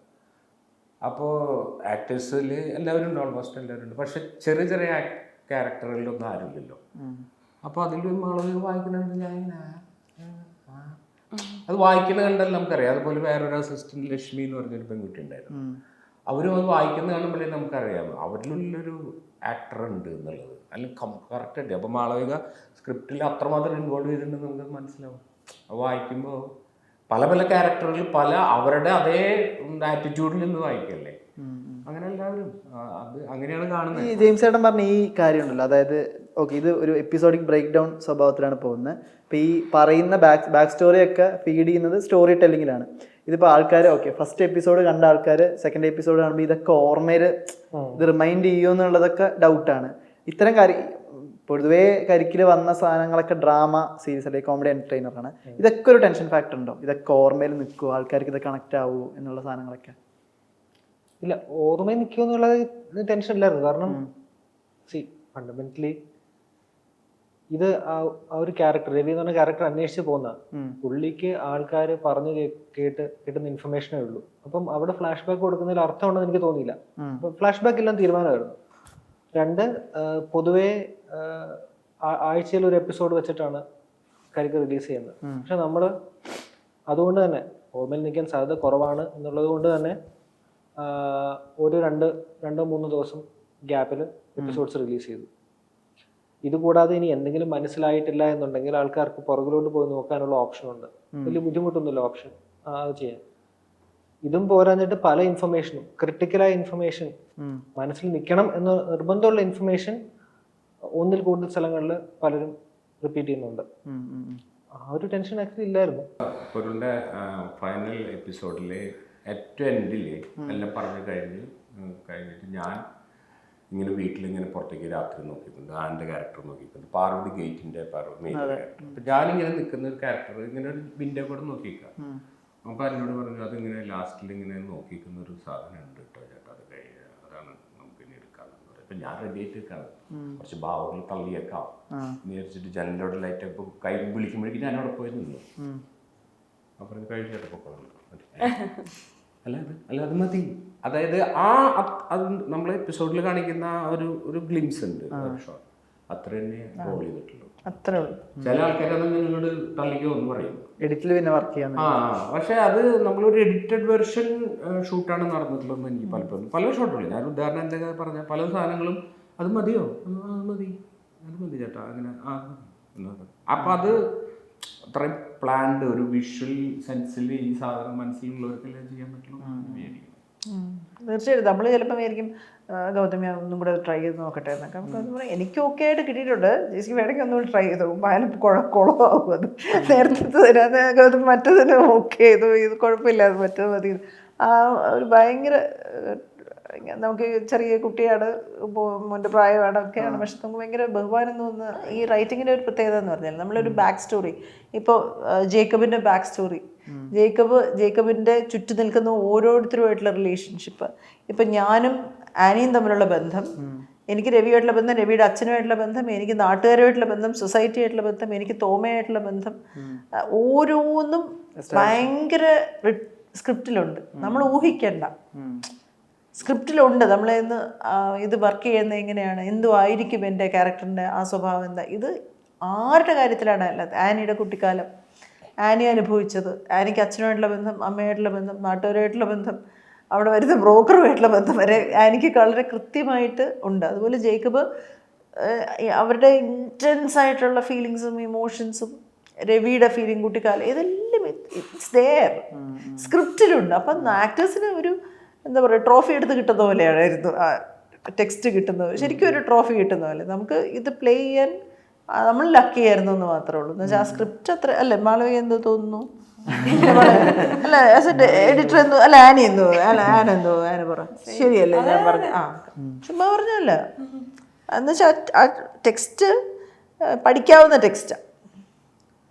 അപ്പോൾ ആക്ടേഴ്സിൽ എല്ലാവരും ഉണ്ട്, ഓൾമോസ്റ്റ് എല്ലാവരും ഉണ്ട്. പക്ഷെ ചെറിയ ചെറിയ ക്യാരക്ടറുകളിലൊന്നും ആരുമില്ലല്ലോ. അപ്പോൾ അതിൽ മാളവിക വായിക്കുന്നുണ്ട്, ഞാൻ അത് വായിക്കുന്നത് കണ്ടാൽ നമുക്കറിയാം. അതുപോലെ വേറൊരു അസിസ്റ്റന്റ് ലക്ഷ്മി എന്ന് പറഞ്ഞൊരു പെൺകുട്ടി ഉണ്ടായിരുന്നു. അവരും അത് വായിക്കുന്ന കാണുമ്പോഴേ നമുക്കറിയാം അവരിലുള്ളൊരു ആക്ടർ ഉണ്ട് എന്നുള്ളത്. അല്ലെങ്കിൽ കറക്റ്റായിട്ട് അപ്പോൾ മാളവിക സ്ക്രിപ്റ്റിൽ അത്രമാത്രം ഇൻവോൾവ് ചെയ്തിട്ടുണ്ടെന്ന് നമുക്ക് മനസ്സിലാവും. അത് വായിക്കുമ്പോൾ പല പല ക്യാരക്ടറുകൾ പല അവരുടെ അതേ ആറ്റിറ്റ്യൂഡിൽ നിന്ന് വായിക്കല്ലേ. അങ്ങനെ എല്ലാവരും അത് അങ്ങനെയാണ് കാണുന്നത്. ഈ ജെയിംസ് ചേട്ടൻ പറഞ്ഞ ഈ കാര്യമുണ്ടല്ലോ, അതായത് ഓക്കെ ഇത് ഒരു എപ്പിസോഡിക് ബ്രേക്ക് ഡൗൺ സ്വഭാവത്തിലാണ് പോകുന്നത്. അപ്പോൾ ഈ പറയുന്ന ബാക്ക് സ്റ്റോറിയൊക്കെ ഫീഡ് ചെയ്യുന്നത് സ്റ്റോറി ടെല്ലിങ്ങിലാണ്. ഇതിപ്പോൾ ആൾക്കാർ ഓക്കെ ഫസ്റ്റ് എപ്പിസോഡ് കണ്ട ആൾക്കാർ സെക്കൻഡ് എപ്പിസോഡ് കാണുമ്പോൾ ഇതൊക്കെ ഓർമ്മയിൽ ഇത് റിമൈൻഡ് ചെയ്യുമോ എന്നുള്ളതൊക്കെ ഡൗട്ടാണ്. ഇത്തരം പൊതുവേ കരിക്കിൽ വന്ന സാധനങ്ങളൊക്കെ ഡ്രാമ സീരീസ് അല്ലെങ്കിൽ കോമഡി എൻ്റർടൈനറാണ്. ഇതൊക്കെ ഒരു ടെൻഷൻ ഫാക്ടർ ഉണ്ടോ? ഇതൊക്കെ ഓർമ്മയിൽ നിൽക്കുമോ, ആൾക്കാർക്ക് ഇത് കണക്റ്റ് ആവുമോ എന്നുള്ള സാധനങ്ങളൊക്കെ? ഇല്ല, ഓർമ്മയിൽ നിൽക്കുമോ എന്നുള്ളത് ടെൻഷൻ ഇല്ലായിരുന്നു. കാരണം ഫണ്ടമെന്റലി ഇത് ആ ഒരു ക്യാരക്ടർ രവി എന്ന് പറഞ്ഞ ക്യാരക്ടർ അന്വേഷിച്ച് പോകുന്ന പുള്ളിക്ക് ആൾക്കാർ പറഞ്ഞു കേട്ട് കിട്ടുന്ന ഇൻഫർമേഷനേ ഉള്ളൂ. അപ്പം അവിടെ ഫ്ലാഷ് ബാക്ക് കൊടുക്കുന്നതിൽ അർത്ഥമുണ്ടെന്ന് എനിക്ക് തോന്നിയില്ല. അപ്പം ഫ്ലാഷ് ബാക്ക് എല്ലാം തീരുമാനമായിരുന്നു. 2, പൊതുവേ ആഴ്ചയിൽ ഒരു എപ്പിസോഡ് വെച്ചിട്ടാണ് കരിക്ക് റിലീസ് ചെയ്യുന്നത്. പക്ഷെ നമ്മൾ അതുകൊണ്ട് തന്നെ ഓർമ്മയിൽ നിൽക്കാൻ സാധ്യത കുറവാണ് എന്നുള്ളത് കൊണ്ട് തന്നെ ഒരു 2-3 ദിവസം ഗ്യാപ്പിൽ എപ്പിസോഡ്സ് റിലീസ് ചെയ്തു. ഇതുകൂടാതെ ഇനി എന്തെങ്കിലും മനസ്സിലായിട്ടില്ല എന്നുണ്ടെങ്കിൽ ആൾക്കാർക്ക് പുറകിലോട്ട് പോയി നോക്കാനുള്ള ഓപ്ഷൻ ഉണ്ട്. വലിയ ബുദ്ധിമുട്ടൊന്നുമില്ല ഓപ്ഷൻ അത് ചെയ്യാൻ. ഇതും പോരാഞ്ഞിട്ട് പല ഇൻഫർമേഷനും ക്രിട്ടിക്കലായ ഇൻഫർമേഷൻ മനസ്സിൽ നിൽക്കണം എന്ന് നിർബന്ധമുള്ള ഇൻഫർമേഷൻ ഒന്നിൽ കൂടുതൽ സ്ഥലങ്ങളിൽ പലരും റിപ്പീറ്റ് ചെയ്യുന്നുണ്ട്. ആ ഒരു ടെൻഷൻ ആക്ച്വലി ഇല്ലായിരുന്നു. പൊരുളിൻ്റെ ഫൈനൽ എപ്പിസോഡിലെ ഏറ്റവും എൻഡിൽ എല്ലാം പറഞ്ഞു കഴിഞ്ഞിട്ട് ഞാൻ ഇങ്ങനെ വീട്ടിലിങ്ങനെ പുറത്തേക്ക് രാത്രി നോക്കിയിട്ടുണ്ട്, ആൻ്റെ ക്യാരക്ടർ നോക്കിയിട്ടുണ്ട്, പാർവതി ഗേറ്റിൻ്റെ മെയിൻ ക്യാരക്ടർ. അപ്പം ഞാനിങ്ങനെ നിൽക്കുന്ന ഒരു ക്യാരക്ടർ ഇങ്ങനെ ഒരു വിൻഡോ കൂടെ നോക്കിക്കാം. അപ്പോൾ എന്നോട് പറഞ്ഞു അതിങ്ങനെ ലാസ്റ്റിൽ ഇങ്ങനെ നോക്കിക്കുന്ന ഒരു സാധനം ഉണ്ട് കേട്ടോ ചേട്ടാ, അത് അതാണ് നമുക്ക് ഇനി എടുക്കാമെന്ന് പറയും. അപ്പം ഞാൻ റെഡി ആയിട്ട് നിൽക്കണം, കുറച്ച് ഭാവങ്ങൾ തള്ളിയേക്കാം വിചാരിച്ചിട്ട് ജനലോടെ ലൈറ്റ് ഇപ്പോൾ കൈ വിളിക്കുമ്പോഴേക്കും ഞാൻ അവിടെ പോയി നിന്നു. അപ്പം കഴിച്ചിട്ട് പൊക്കോളൂ അല്ല അത് മതി. അതായത് അത് നമ്മൾ എപ്പിസോഡിൽ കാണിക്കുന്ന ഒരു ഗ്ലിംസ് ഉണ്ട്, ഷോട്ട് അത്ര തന്നെ റോൾ ചെയ്തിട്ടുള്ളൂ. അത്രേ ഉള്ളൂ. ചില ആൾക്കാരത് നിങ്ങളോട് തള്ളിക്കോ എന്ന് പറയും, എഡിറ്റിൽ പിന്നെ വർക്ക് ചെയ്യാൻ. പക്ഷെ അത് നമ്മളൊരു എഡിറ്റഡ് വെർഷൻ ഷൂട്ടാണ് നടന്നിട്ടുള്ളതെന്ന് എനിക്ക് പലപ്പോഴും പല ഷോട്ടുകളിൽ ഞാൻ ഉദാഹരണം എന്തൊക്കെ പറഞ്ഞ പല സാധനങ്ങളും അത് മതിയോ അത് മതി ചേട്ടാ അങ്ങനെ അപ്പം അത് അത്രയും പ്ലാൻഡ് ഒരു വിഷ്വൽ സെൻസിൽ ഈ സാധനം മനസ്സിലുള്ളവർക്കെല്ലാം ചെയ്യാൻ പറ്റുള്ളൂ. തീർച്ചയായിട്ടും നമ്മൾ ചിലപ്പോൾ വിചാരിക്കും ഗൗതമി ഒന്നും കൂടെ ട്രൈ ചെയ്ത് നോക്കട്ടെ എന്നൊക്കെ. നമുക്ക് എനിക്ക് ഓക്കെ ആയിട്ട് കിട്ടിയിട്ടുണ്ട്, ചേച്ചിക്ക് വേണമെങ്കിൽ ഒന്നുകൂടി ട്രൈ ചെയ്തു പാലും കുളമാകും. അത് നേരത്തെ തരാതെ ഗൗതമി മറ്റതിന് ഓക്കെ ചെയ്തു, ഇത് കുഴപ്പമില്ല അത് മറ്റത് മതി. ആ ഒരു ഭയങ്കര നമുക്ക് ചെറിയ കുട്ടിയാണ്, മോൻ്റെ പ്രായമാണ് ഒക്കെയാണ്, പക്ഷെ നമുക്ക് ഭയങ്കര ബഹുമാനം തോന്നുന്ന ഈ റൈറ്റിങ്ങിൻ്റെ ഒരു പ്രത്യേകത എന്ന് പറഞ്ഞാൽ നമ്മളൊരു ബാക്ക് സ്റ്റോറി. ഇപ്പോൾ ജേക്കബിൻ്റെ ബാക്ക് സ്റ്റോറി, ജേക്കബിൻ്റെ ചുറ്റും നിൽക്കുന്ന ഓരോരുത്തരുമായിട്ടുള്ള റിലേഷൻഷിപ്പ്, ഇപ്പം ഞാനും ആനിയും തമ്മിലുള്ള ബന്ധം, എനിക്ക് രവിയായിട്ടുള്ള ബന്ധം, രവിയുടെ അച്ഛനുമായിട്ടുള്ള ബന്ധം, എനിക്ക് നാട്ടുകാരുമായിട്ടുള്ള ബന്ധം, സൊസൈറ്റിയായിട്ടുള്ള ബന്ധം, എനിക്ക് തോമയായിട്ടുള്ള ബന്ധം, ഓരോന്നും ഭയങ്കര സ്ക്രിപ്റ്റിലുണ്ട്. നമ്മൾ ഊഹിക്കണ്ട, സ്ക്രിപ്റ്റിലുണ്ട്. നമ്മളിന്ന് ഇത് വർക്ക് ചെയ്യുന്നത് എങ്ങനെയാണ്, എന്തു ആയിരിക്കും എൻ്റെ ക്യാരക്ടറിൻ്റെ ആ സ്വഭാവം എന്താ. ഇത് ആരുടെ കാര്യത്തിലാണ് അല്ലാതെ ആനിയുടെ കുട്ടിക്കാലം, ആനി അനുഭവിച്ചത്, ആനിക്ക് അച്ഛനുമായിട്ടുള്ള ബന്ധം, അമ്മയായിട്ടുള്ള ബന്ധം, നാട്ടുകാരുമായിട്ടുള്ള ബന്ധം, അവിടെ വരുന്ന ബ്രോക്കറുമായിട്ടുള്ള ബന്ധം വരെ ആനിക്ക് വളരെ കൃത്യമായിട്ട് ഉണ്ട്. അതുപോലെ ജേക്കബ് അവരുടെ ഇൻറ്റൻസ് ആയിട്ടുള്ള ഫീലിങ്സും ഇമോഷൻസും, രവിയുടെ ഫീലിംഗ് കുട്ടിക്കാലം, ഇതെല്ലാം ഇറ്റ്സ് ദെയർ, സ്ക്രിപ്റ്റിലുണ്ട്. അപ്പം ആക്ടേഴ്സിന് ഒരു എന്താ പറയുക ട്രോഫി എടുത്ത് കിട്ടുന്ന പോലെയായിരുന്നു ടെക്സ്റ്റ് കിട്ടുന്നത്, ശരിക്കും ഒരു ട്രോഫി കിട്ടുന്ന പോലെ. നമുക്ക് ഇത് പ്ലേ ചെയ്യാൻ നമ്മൾ ലക്കി ആയിരുന്നു എന്ന് മാത്രമേ ഉള്ളൂ. എന്ന് വെച്ചാൽ ആ സ്ക്രിപ്റ്റ് അത്ര അല്ലേ മാളവിക എന്തോ തോന്നുന്നു, അല്ല ആസ് എ എഡിറ്റർ എന്തോ, അല്ല ആനി എന്തോ, അല്ല ആനെന്തോ, ആന പറ ശരിയല്ലേ ഞാൻ പറഞ്ഞു. ചുമ്മാ പറഞ്ഞല്ല, എന്ന് വെച്ചാൽ ആ ടെക്സ്റ്റ് പഠിക്കാവുന്ന ടെക്സ്റ്റാണ്.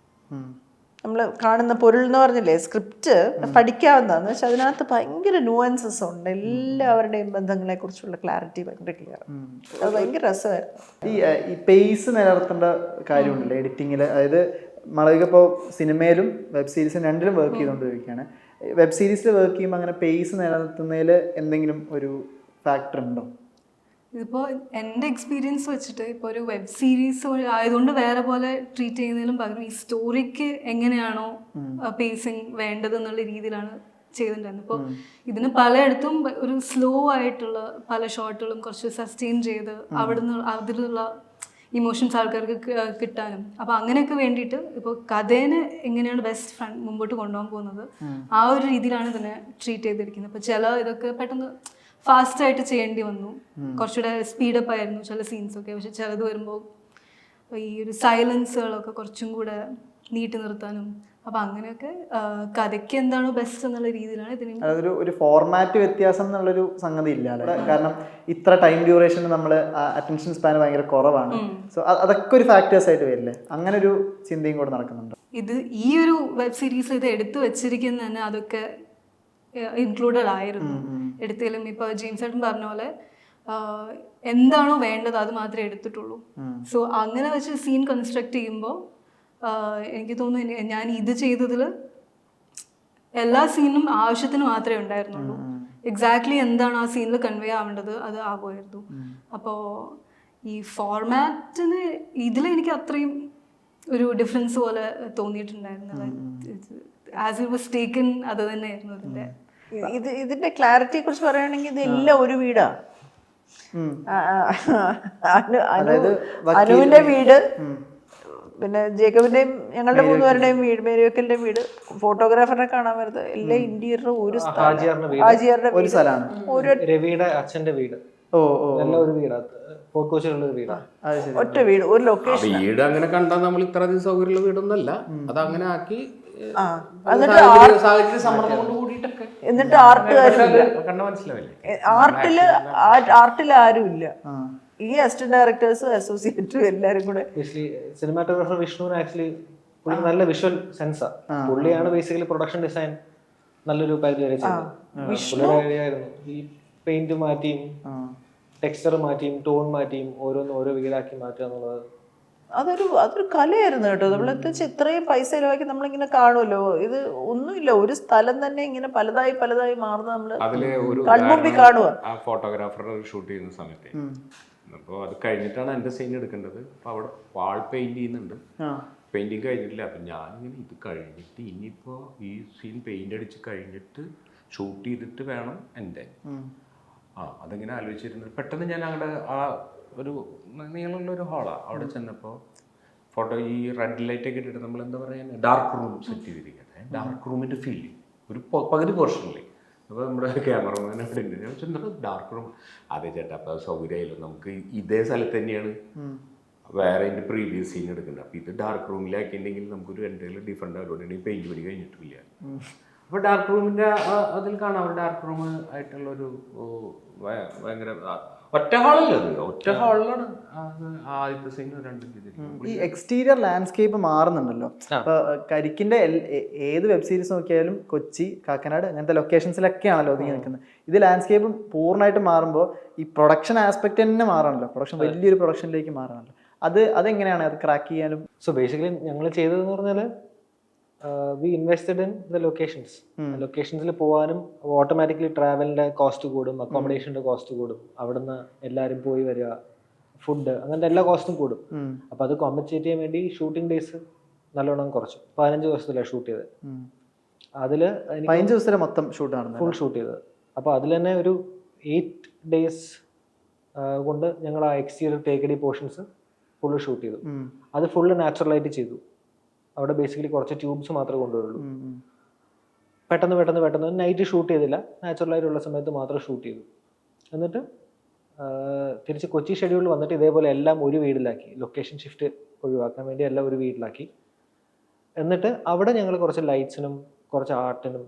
നമ്മൾ കാണുന്ന പൊരുൾ എന്ന് പറഞ്ഞില്ലേ, സ്ക്രിപ്റ്റ് പഠിക്കാവുന്നതെന്ന് വെച്ചാൽ അതിനകത്ത് ഭയങ്കര ന്യൂവൻസസ് ഉണ്ട്. എല്ലാവരുടെയും ബന്ധങ്ങളെ കുറിച്ചുള്ള ക്ലാരിറ്റി ഭയങ്കര ക്ലിയർ. അത് ഭയങ്കര രസമായിരുന്നു. ഈ പേസ് നിലനിർത്തേണ്ട കാര്യമുണ്ടല്ലോ എഡിറ്റിങ്ങിൽ. അതായത് മാളവിക ഇപ്പോൾ സിനിമയിലും വെബ് സീരീസും രണ്ടിലും വർക്ക് ചെയ്തുകൊണ്ടിരിക്കുകയാണ്. വെബ് സീരീസിൽ വർക്ക് ചെയ്യുമ്പോൾ അങ്ങനെ പേസ് നിലനിർത്തുന്നതിൽ എന്തെങ്കിലും ഒരു ഫാക്ടർ ഉണ്ടോ? ഇതിപ്പോൾ എൻ്റെ എക്സ്പീരിയൻസ് വെച്ചിട്ട് ഇപ്പോൾ ഒരു വെബ് സീരീസ് ആയതുകൊണ്ട് വേറെ പോലെ ട്രീറ്റ് ചെയ്യുന്നതിലും പകരം ഈ സ്റ്റോറിക്ക് എങ്ങനെയാണോ പേസിങ് വേണ്ടത് എന്നുള്ള രീതിയിലാണ് ചെയ്തിട്ടുണ്ടായിരുന്നത്. ഇപ്പോൾ ഇതിന് പലയിടത്തും ഒരു സ്ലോ ആയിട്ടുള്ള പല ഷോട്ടുകളും കുറച്ച് സസ്റ്റെയിൻ ചെയ്ത് അവിടുന്ന് അതിലുള്ള ഇമോഷൻസ് ആൾക്കാർക്ക് കിട്ടാനും, അപ്പോൾ അങ്ങനെയൊക്കെ വേണ്ടിയിട്ട് ഇപ്പോൾ കഥേനെ എങ്ങനെയാണ് ബെസ്റ്റ് മുമ്പോട്ട് കൊണ്ടുപോകാൻ പോകുന്നത് ആ ഒരു രീതിയിലാണ് ഇതിനെ ട്രീറ്റ് ചെയ്തിരിക്കുന്നത്. ഇപ്പോൾ ചില ഇതൊക്കെ പെട്ടെന്ന് ഫാസ്റ്റായിട്ട് ചെയ്യേണ്ടി വന്നു, കുറച്ചുകൂടെ സ്പീഡപ്പ് ആയിരുന്നു ചില സീൻസൊക്കെ. പക്ഷെ ചിലത് വരുമ്പോൾ ഈ ഒരു സൈലൻസുകളൊക്കെ കുറച്ചും കൂടെ നീട്ടി നിർത്താനും, അപ്പം അങ്ങനെയൊക്കെ കഥയ്ക്ക് എന്താണോ ബെസ്റ്റ് എന്നുള്ള രീതിയിലാണ് ഇതിന്. അതൊരു ഒരു ഫോർമാറ്റ് വ്യത്യാസം എന്നുള്ളൊരു സംഗതി ഇല്ല അല്ലേ? കാരണം ഇത്ര ടൈം ഡ്യൂറേഷന് നമ്മൾ അറ്റൻഷൻ സ്പാൻ ഭയങ്കര കുറവാണ്. സോ അതൊക്കെ ഒരു ഫാക്ടേഴ്സ് ആയിട്ട് വരില്ലേ? അങ്ങനെ ഒരു ചിന്തയും കൂടെ നടക്കുന്നുണ്ട്. ഇത് ഈ ഒരു വെബ് സീരീസ് ഇത് എടുത്തു വെച്ചിരിക്കുന്ന തന്നെ അതൊക്കെ ഇൻക്ലൂഡഡ് ആയിരുന്നു എടുത്തതിലും. ഇപ്പോൾ ജെയിംസ് ഏട്ടൻ പറഞ്ഞ പോലെ എന്താണോ വേണ്ടത് അത് മാത്രമേ എടുത്തിട്ടുള്ളൂ. സോ അങ്ങനെ വെച്ച് സീൻ കൺസ്ട്രക്ട് ചെയ്യുമ്പോൾ എനിക്ക് തോന്നുന്നു ഞാൻ ഇത് ചെയ്തതിൽ എല്ലാ സീനും ആവശ്യത്തിന് മാത്രമേ ഉണ്ടായിരുന്നുള്ളൂ. എക്സാക്ട്ലി എന്താണ് ആ സീനിൽ കൺവേ ആവേണ്ടത് അത് ആകുമായിരുന്നു. അപ്പോൾ ഈ ഫോർമാറ്റിന് ഇതിൽ എനിക്ക് അത്രയും ഒരു ഡിഫറൻസ് പോലെ തോന്നിയിട്ടുണ്ടായിരുന്നില്ല. ആസ് ഇറ്റ് വാസ് ടേക്കൻ അത് തന്നെയായിരുന്നു ഇതിൻ്റെ. ഇതിന്റെ ക്ലാരിറ്റിയെ കുറിച്ച് പറയുകയാണെങ്കിൽ ഇതെല്ലാം ഒരു വീടാ. അനുവിന്റെ വീട്, പിന്നെ ജേക്കബിന്റെയും ഞങ്ങളുടെ 3 പേരുടെയും വീട്, മേരിവക്കലിന്റെ വീട്, ഫോട്ടോഗ്രാഫറിനെ കാണാൻ വരുന്നത് എല്ലാം ഇന്റീരിയർ ഒരു ഹാജിയാരുടെ ഒരു സ്ഥലമാണ്. രവിയുടെ അച്ഛന്റെ വീട്, എല്ലാം ഒരു വീടാണ്, ഫോർട്ട് കൊച്ചിയിലുള്ള ഒരു വീടാണ്. ഒറ്റ വീട്, ഒരു ലൊക്കേഷൻ. വീട് അങ്ങനെ കണ്ടാൽ നമ്മൾ ഇത്ര അധികം സൗകര്യമുള്ള വീടൊന്നല്ല, അത് അങ്ങനെ ആക്കി. എന്നിട്ട് ആർട്ടിൽ ആരും ഇല്ല. ഈ അസിസ്റ്റന്റ് ഡയറക്ടേഴ്സും അസോസിയേറ്റും എല്ലാരും കൂടെ. സിനിമാറ്റോഗ്രാഫർ വിഷ്ണുവിന് ആക്ച്വലി നല്ല വിഷ്വൽ സെൻസാ. പുള്ളിയാണ് ബേസിക്കലി പ്രൊഡക്ഷൻ ഡിസൈൻ നല്ലൊരു പരിധി വരെ ചെയ്തത്. ഈ പെയിന്റ് മാറ്റിയും ടെക്സ്ചർ മാറ്റിയും ടോൺ മാറ്റിയും ഓരോ വീടാക്കി മാറ്റുക എന്നുള്ളത് അതൊരു കലയായിരുന്നു കേട്ടോ. നമ്മളെന്താ വെച്ചാൽ ഇത്രയും പൈസ ചിലവാക്കി നമ്മളിങ്ങനെ കാണുമല്ലോ, ഇത് ഒന്നുമില്ല, ഒരു സ്ഥലം തന്നെ ഇങ്ങനെ പലതായി മാറുന്ന നമ്മള് കൺമുമ്പിൽ കാണുക. ആ ഫോട്ടോഗ്രാഫർ ഷൂട്ട് ചെയ്യുന്ന സമയത്ത് അപ്പോൾ അത് കഴിഞ്ഞിട്ടാണ് എൻ്റെ സീൻ എടുക്കേണ്ടത്. അപ്പോൾ അവിടെ വാൾ പെയിന്റ് ചെയ്യുന്നുണ്ട്, പെയിന്റിങ് കഴിഞ്ഞിട്ടില്ല. അപ്പം ഞാനിങ്ങനെ ഇത് കഴിഞ്ഞിട്ട് ഇനിയിപ്പോൾ ഈ സീൻ പെയിന്റ് അടിച്ച് കഴിഞ്ഞിട്ട് ഷൂട്ട് ചെയ്തിട്ട് വേണം എൻ്റെ അതിങ്ങനെ ആലോചിച്ചിരുന്നത്. പെട്ടെന്ന് ഞാൻ അങ്ങോട്ട് ആ ഒരു നീളമുള്ളൊരു ഹാളാണ്. അവിടെ ചെന്നപ്പോൾ ഫോട്ടോ ഈ റെഡ് ലൈറ്റ് ഒക്കെ ഇട്ടിട്ട് നമ്മൾ എന്താ പറയുക ഡാർക്ക് റൂം സെറ്റ് ചെയ്തിരിക്കുന്നത്. ഡാർക്ക് റൂമിൻ്റെ ഫീൽ ഒരു പകുതി പോർഷനില്ലേ. അപ്പോൾ നമ്മുടെ ക്യാമറമാൻ അവിടെ ഉണ്ട്. ഞാൻ ചെന്നപ്പോൾ ഡാർക്ക് റൂം. അതെ ചേട്ടാ, അപ്പോൾ സൗകര്യമായില്ലോ, നമുക്ക് ഇതേ സ്ഥലത്ത് തന്നെയാണ് വേറെ എൻ്റെ പ്രീവിയസ് സീൻ എടുക്കുന്നത്. അപ്പോൾ ഇത് ഡാർക്ക് റൂമിലാക്കിയിട്ടുണ്ടെങ്കിൽ നമുക്കൊരു എന്തെങ്കിലും ഡിഫറെൻ്റ് ആയിട്ട് പെയിൻറ്റ് പണി കഴിഞ്ഞിട്ടില്ല. അപ്പോൾ ഡാർക്ക് റൂമിൻ്റെ അതിൽ കാണാം, ഡാർക്ക് റൂം ആയിട്ടുള്ളൊരു ഭയങ്കര ഒറ്റ ഹാളിലാണ് ആദ്യത്തെ സീൻ രണ്ടും ചെയ്തിരിക്കുന്നത്. ഈ എക്സ്റ്റീരിയർ ലാൻഡ്സ്കേപ്പ് മാറുന്നുണ്ടല്ലോ. അപ്പൊ കരിക്കിന്റെ ഏത് വെബ് സീരീസ് നോക്കിയാലും കൊച്ചി, കാക്കനാട് അങ്ങനത്തെ ലൊക്കേഷൻസിലൊക്കെയാണല്ലോ ഒതുങ്ങി നിൽക്കുന്നത്. ഇത് ലാൻഡ്സ്കേപ്പ് പൂർണ്ണമായിട്ട് മാറുമ്പോൾ ഈ പ്രൊഡക്ഷൻ ആസ്പെക്ട് തന്നെ മാറണല്ലോ. പ്രൊഡക്ഷൻ വലിയൊരു പ്രൊഡക്ഷനിലേക്ക് മാറണല്ലോ. അതെങ്ങനെയാണ് അത് ക്രാക്ക് ചെയ്യാനും? സോ ബേസിക്കലി ഞങ്ങൾ ചെയ്തതെന്ന് പറഞ്ഞാൽ we invested in the locations. ലൊക്കേഷൻസിൽ പോകാനും ഓട്ടോമാറ്റിക്കലി ട്രാവലിൻ്റെ കോസ്റ്റ് കൂടും, അക്കോമഡേഷൻ്റെ കോസ്റ്റ് കൂടും, അവിടുന്ന് എല്ലാവരും പോയി വരിക, ഫുഡ്, അങ്ങനത്തെ എല്ലാ കോസ്റ്റും കൂടും. അപ്പോൾ അത് കോമ്പൻസേറ്റ് ചെയ്യാൻ വേണ്ടി ഷൂട്ടിംഗ് ഡേയ്സ് നല്ലോണം കുറച്ചു. 15 ദിവസത്തിലാണ് ഷൂട്ട് ചെയ്തത്. അതിൽ 15 ദിവസത്തിലെ മൊത്തം ഷൂട്ടാണ് ഫുൾ ഷൂട്ട് ചെയ്തത്. അപ്പോൾ അതിൽ തന്നെ ഒരു 8 days കൊണ്ട് ഞങ്ങൾ ആ എക്സ്റ്റീരിയർ ടേക്കഡി പോർഷൻസ് ഫുള്ള് ഷൂട്ട് ചെയ്തു. അത് ഫുള്ള് നാച്ചുറലായിട്ട് ചെയ്തു. അവിടെ ബേസിക്കലി കുറച്ച് ട്യൂബ്സ് മാത്രമേ കൊണ്ടുവരുള്ളൂ. പെട്ടെന്ന് നൈറ്റ് ഷൂട്ട് ചെയ്തില്ല, നാച്ചുറലായിട്ടുള്ള സമയത്ത് മാത്രം ഷൂട്ട് ചെയ്തു. എന്നിട്ട് തിരിച്ച് കൊച്ചി ഷെഡ്യൂളിൽ വന്നിട്ട് ഇതേപോലെ എല്ലാം ഒരു വീട്ടിലാക്കി, ലൊക്കേഷൻ ഷിഫ്റ്റ് ഒഴിവാക്കാൻ വേണ്ടി എല്ലാം ഒരു വീട്ടിലാക്കി. എന്നിട്ട് അവിടെ ഞങ്ങൾ കുറച്ച് ലൈറ്റ്സിനും കുറച്ച് ആർട്ടിനും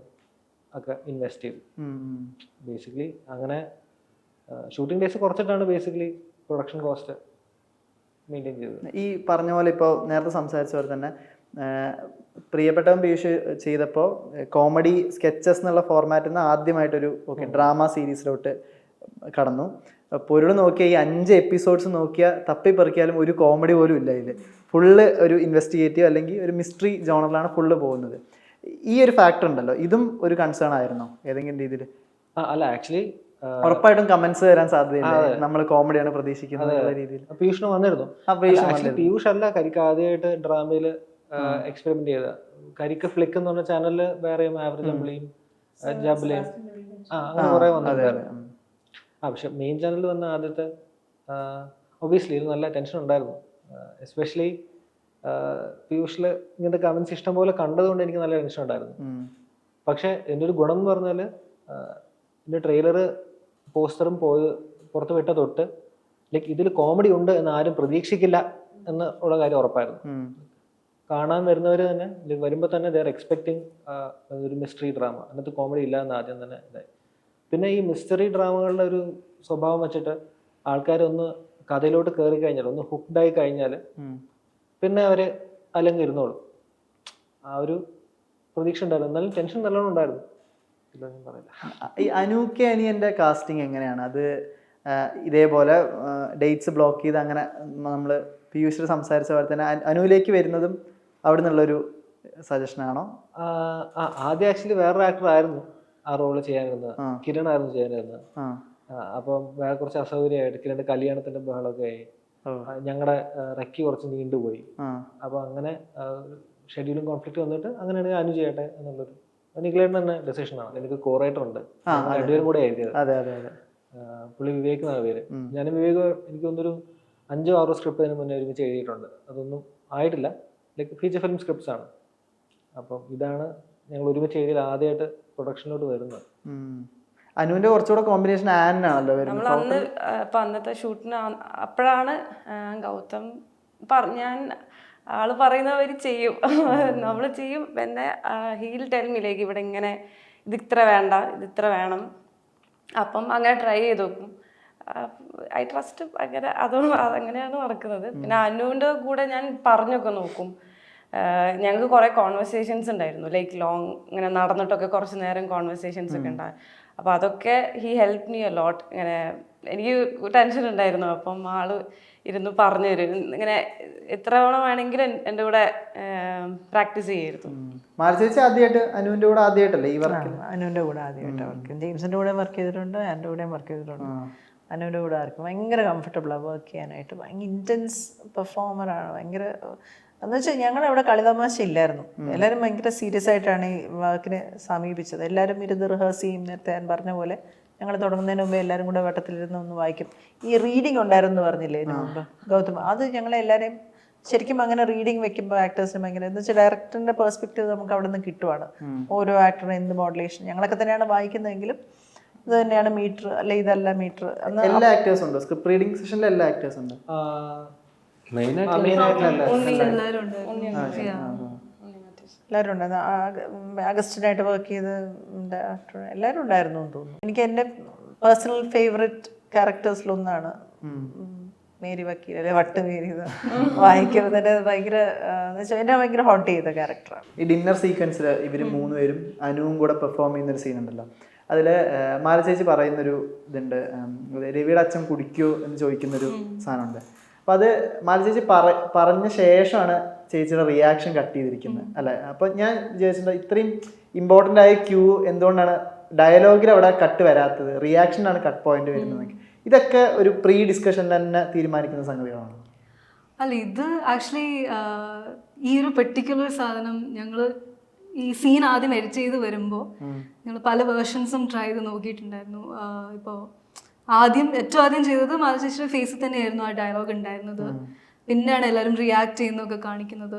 ഒക്കെ ഇൻവെസ്റ്റ് ചെയ്തു. ബേസിക്കലി അങ്ങനെ ഷൂട്ടിംഗ് ഡേയ്സ് കുറച്ചിട്ടാണ് ബേസിക്കലി പ്രൊഡക്ഷൻ കോസ്റ്റ് മെയിൻറ്റെയിൻ ചെയ്തത്. ഈ പറഞ്ഞ പോലെ ഇപ്പോൾ നേരത്തെ സംസാരിച്ച പോലെ തന്നെ പ്രിയപ്പെട്ടവൻ പീയൂഷ് ചെയ്തപ്പോൾ കോമഡി സ്കെച്ചസ് എന്നുള്ള ഫോർമാറ്റിൽ നിന്ന് ആദ്യമായിട്ടൊരു ഡ്രാമ സീരീസിലോട്ട് കടന്നു. പൊരുൾ നോക്കിയാൽ ഈ 5 എപ്പിസോഡ്സ് നോക്കിയാൽ തപ്പിപ്പറിക്കാലും ഒരു കോമഡി പോലും ഇല്ല ഇതിൽ. ഫുള്ള് ഒരു ഇൻവെസ്റ്റിഗേറ്റീവ് അല്ലെങ്കിൽ ഒരു മിസ്റ്ററി ജോണറിലാണ് ഫുള്ള് പോകുന്നത്. ഈ ഒരു ഫാക്ടർ ഉണ്ടല്ലോ, ഇതും ഒരു കൺസേൺ ആയിരുന്നോ ഏതെങ്കിലും രീതിയിൽ? അല്ല, ആക്ച്വലി ഉറപ്പായിട്ടും കമന്റ്സ് വരാൻ സാധ്യതയില്ല, നമ്മൾ കോമഡിയാണ് പ്രതീക്ഷിക്കുന്നത് രീതിയിൽ. പീയൂഷിന് വന്നിരുന്നു. പീയൂഷ് അല്ല കരിക്ക് ആദ്യമായിട്ട് ഡ്രാമയിൽ എക്സ്പെരിമെന്റ് ചെയ്ത. കരിക്ക് ഫ്ലിക്ക് എന്ന് പറഞ്ഞ ചാനലിൽ വേറെയും ആവറേജ് അമ്പിളിയും ജബ്ലയും അങ്ങനെ കുറെ വന്നിട്ടുണ്ടായിരുന്നു. പക്ഷെ മെയിൻ ചാനലിൽ വന്ന ആദ്യത്തെ ഒബിയസ്ലി ഇത് നല്ല ടെൻഷൻ ഉണ്ടായിരുന്നു. എസ്പെഷ്യലി പീയൂഷിൽ ഇങ്ങനത്തെ കമന്റ്സ് ഇഷ്ടംപോലെ കണ്ടതുകൊണ്ട് എനിക്ക് നല്ല ടെൻഷൻ ഉണ്ടായിരുന്നു. പക്ഷെ എൻ്റെ ഒരു ഗുണം എന്ന് പറഞ്ഞാൽ എൻ്റെ ട്രെയിലർ പോസ്റ്ററും പുറത്ത് വിട്ട തൊട്ട് ലൈക്ക് ഇതിൽ കോമഡി ഉണ്ട് എന്ന് ആരും പ്രതീക്ഷിക്കില്ല എന്ന് ഉള്ള കാര്യം ഉറപ്പായിരുന്നു. കാണാൻ വരുന്നവർ തന്നെ വരുമ്പോൾ തന്നെ ദേ ആർ എക്സ്പെക്ടിങ് ഒരു മിസ്റ്ററി ഡ്രാമ, അതിനകത്ത് കോമഡി ഇല്ല എന്ന് ആദ്യം തന്നെ ഇതായി. പിന്നെ ഈ മിസ്റ്ററി ഡ്രാമകളുടെ ഒരു സ്വഭാവം വെച്ചിട്ട് ആൾക്കാരൊന്ന് കഥയിലോട്ട് കയറി കഴിഞ്ഞാൽ, ഒന്ന് ഹുക്ഡായി കഴിഞ്ഞാൽ പിന്നെ അവർ അല്ലെങ്കിൽ ഇരുന്നോളും. ആ ഒരു പ്രതീക്ഷ ഉണ്ടായിരുന്നു. എന്നാലും ടെൻഷൻ നല്ലോണം ഉണ്ടായിരുന്നു. ഈ അനൂക്കെ അനിയൻ്റെ കാസ്റ്റിംഗ് എങ്ങനെയാണ്? അത് ഇതേപോലെ ഡേറ്റ്സ് ബ്ലോക്ക് ചെയ്ത് അങ്ങനെ നമ്മൾ പീയൂഷിൽ സംസാരിച്ച പോലെ തന്നെ അനുവിലേക്ക് വരുന്നതും അവിടെ നിന്നുള്ളൊരു സജഷനാണോ? ആദ്യം ആക്ച്വലി വേറൊരു ആക്ടർ ആയിരുന്നു ആ റോള് ചെയ്യാനിരുന്നത്, കിരൺ ആയിരുന്നു ചെയ്യാനിരുന്നത്. അപ്പം വേറെ കുറച്ച് അസൗകര്യമായിട്ട് കിരണിന്റെ കല്യാണത്തിന്റെ ബഹളമൊക്കെ ആയി, ഞങ്ങളുടെ റെക്കി കുറച്ച് നീണ്ടുപോയി. അപ്പൊ അങ്ങനെ ഷെഡ്യൂളും കോൺഫ്ലിക്റ്റ് വന്നിട്ട് അങ്ങനെയാണ് അനു ചെയ്യട്ടെ എന്നുള്ളൊരു നിഖിലേട്ടൻ തന്നെ ഡെസിഷനാണ്. എനിക്ക് കോറൈറ്റർ ഉണ്ട്, രണ്ടുപേരും കൂടെ എഴുതിയത്. പുള്ളി വിവേക് എന്നാണ് പേര്. ഞാനും വിവേക് എനിക്ക് തോന്നുന്നൊരു 5-6 സ്ക്രിപ്റ്റ് മുന്നേ ഒരുമിച്ച് എഴുതിയിട്ടുണ്ട്. അതൊന്നും ആയിട്ടില്ല, ലൈക്ക് ഫീച്ചർ ഫിലിം സ്ക്രിപ്റ്റ്സ് ആണ്. അപ്പം ഇതാണ് ഞങ്ങൾ ഒരുമിച്ച് എഴുതിയത് ആദ്യമായിട്ട് പ്രൊഡക്ഷനിലോട്ട് വരുന്നത്. അനുവിന്റെ കുറച്ചുകൂടെ കോമ്പിനേഷൻ ആനാണല്ലോ നമ്മൾ അന്ന് ഇപ്പൊ അന്നത്തെ ഷൂട്ടിന് അപ്പോഴാണ് ഗൗതം ഞാൻ ആള് പറയുന്നവര് ചെയ്യും, നമ്മൾ ചെയ്യും. പിന്നെ ഹീൽ ടെൽമിലേക്ക് ഇവിടെ ഇങ്ങനെ ഇത് ഇത്ര വേണ്ട, ഇത് ഇത്ര വേണം. അപ്പം അങ്ങനെ ട്രൈ ചെയ്ത് നോക്കും. ഐ ട്രസ്റ്റ് അങ്ങനെ അങ്ങനെയാണ് നടക്കുന്നത്. പിന്നെ അനുവിൻ്റെ കൂടെ ഞാൻ പറഞ്ഞൊക്കെ നോക്കും. ഞങ്ങൾക്ക് കുറേ കോൺവെർസേഷൻസ് ഉണ്ടായിരുന്നു, ലൈക്ക് ലോങ് ഇങ്ങനെ നടന്നിട്ടൊക്കെ കുറച്ച് നേരം കോൺവെർസേഷൻസ് ഒക്കെ ഉണ്ടാകും. അപ്പോൾ അതൊക്കെ he help me a lot. ഇങ്ങനെ എനിക്ക് ടെൻഷൻ ഉണ്ടായിരുന്നു, അപ്പം ആള് ഇരുന്ന് പറഞ്ഞു തരും. ഇങ്ങനെ എത്ര തവണ വേണമെങ്കിലും എൻ്റെ കൂടെ പ്രാക്ടീസ് ചെയ്യായിരുന്നു. മാർച്ചേച്ചി ആദ്യമായിട്ട് അനുവിൻ്റെ കൂടെ ആദ്യമായിട്ടല്ലേ ഈ വർക്ക്? അനുവിൻ്റെ കൂടെ ആദ്യമായിട്ട് വർക്ക്, ജെയിംസിൻ്റെ കൂടെ വർക്ക് ചെയ്തിട്ടുണ്ട്, എൻ്റെ കൂടെയും വർക്ക് ചെയ്തിട്ടുണ്ട്. അനുവിൻ്റെ കൂടെ ആർക്കും ഭയങ്കര കംഫർട്ടബിളാണ് വർക്ക് ചെയ്യാനായിട്ട്. ഭയങ്കര ഇൻറ്റൻസ് പെർഫോമറാണ്. ഭയങ്കര എന്ന് വെച്ചാൽ ഞങ്ങളവിടെ കളിതമാശ ഇല്ലായിരുന്നു. എല്ലാവരും ഭയങ്കര സീരിയസ് ആയിട്ടാണ് ഈ വർക്കിനെ സമീപിച്ചത്. എല്ലാവരും ഇരുന്ന് റിഹേഴ്സ് ചെയ്യും. നേരത്തെ ഞാൻ പറഞ്ഞ പോലെ ഞങ്ങൾ തുടങ്ങുന്നതിന് മുമ്പ് എല്ലാവരും കൂടെ വട്ടത്തിലിരുന്ന് ഒന്ന് വായിക്കും. ഈ റീഡിങ് ഉണ്ടായിരുന്നു പറഞ്ഞില്ലേ ഇതിനു മുമ്പ് ഗൗതം, അത് ഞങ്ങളെല്ലാവരെയും ശരിക്കും അങ്ങനെ റീഡിങ് വെക്കുമ്പോൾ ആക്ടേഴ്സിന് ഭയങ്കര എന്ന് വെച്ചാൽ ഡയറക്ടറിന്റെ പെർസ്പെക്റ്റീവ് നമുക്ക് അവിടെ നിന്ന് കിട്ടുവാണ്. ഓരോ ആക്ടറിനും എന്ത് മോഡുലേഷൻ ഞങ്ങളൊക്കെ തന്നെയാണ് വായിക്കുന്നതെങ്കിലും ഇത് തന്നെയാണ് മീറ്റർ, അല്ലെ ഇതല്ല മീറ്റർ. എല്ലാ ആക്ടേഴ്സും ഉണ്ട് സ്ക്രിപ്റ്റ് റീഡിംഗ് സെഷനിൽ, എല്ലാ ആക്ടേഴ്സും ഉണ്ട്. എല്ലാവരും ഉണ്ടായിരുന്നു. അഗസ്റ്റിനായിട്ട് വർക്ക് ചെയ്ത് എല്ലാവരും ഉണ്ടായിരുന്നു എന്ന് തോന്നുന്നു. എനിക്ക് എൻ്റെ പേഴ്സണൽ ഫേവറേറ്റ് ക്യാരക്ടേഴ്സിലൊന്നാണ് മേരി വക്കീൽ, അല്ലെ വട്ട് മേരി. വായിക്കുമ്പോൾ ഭയങ്കര എന്ന് വെച്ചാൽ എന്നെ ഭയങ്കര ഹോട്ട് ചെയ്ത ക്യാരക്ടറാണ്. ഈ ഡിന്നർ സീക്വൻസിൽ ഇവർ 3 പേരും അനുവും കൂടെ പെർഫോം ചെയ്യുന്നൊരു സീൻ ഉണ്ടല്ലോ, അതിൽ മാലചേച്ചി പറയുന്നൊരു ഇതുണ്ട്, രവിയുടെ അച്ഛൻ കുടിക്കുമോ എന്ന് ചോദിക്കുന്നൊരു സാധനമുണ്ട്. അപ്പം അത് മാലചേച്ചി പറഞ്ഞ ശേഷമാണ് ചേച്ചിയുടെ റിയാക്ഷൻ കട്ട് ചെയ്തിരിക്കുന്നത് അല്ലേ? അപ്പം ഞാൻ വിചാരിച്ചിട്ടുണ്ട് ഇത്രയും ഇമ്പോർട്ടൻ്റ് ആയ ക്യൂ എന്തുകൊണ്ടാണ് ഡയലോഗിൽ അവിടെ കട്ട് വരാത്തത്, റിയാക്ഷനാണ് കട്ട് പോയിന്റ് വരുന്നത്. ഇതൊക്കെ ഒരു പ്രീ ഡിസ്കഷൻ തന്നെ തീരുമാനിക്കുന്ന സംഗതികളാണ്. അല്ല, ഇത് ആക്ച്വലി ഈ ഒരു പെർട്ടിക്കുലർ സാധനം ഞങ്ങൾ ഈ സീൻ ആദ്യം എഡിറ്റ് ചെയ്ത് വരുമ്പോൾ ഞങ്ങൾ പല വേർഷൻസും ട്രൈ ചെയ്ത് നോക്കിയിട്ടുണ്ടായിരുന്നു. ഇപ്പോൾ ഏറ്റവും ആദ്യം ചെയ്തത് മാലചേച്ചിയുടെ ഫേസിൽ തന്നെയായിരുന്നു ആ ഡയലോഗ് ഉണ്ടായിരുന്നത്. പിന്നെയാണ് എല്ലാവരും റിയാക്ട് ചെയ്യുന്നതൊക്കെ കാണിക്കുന്നത്.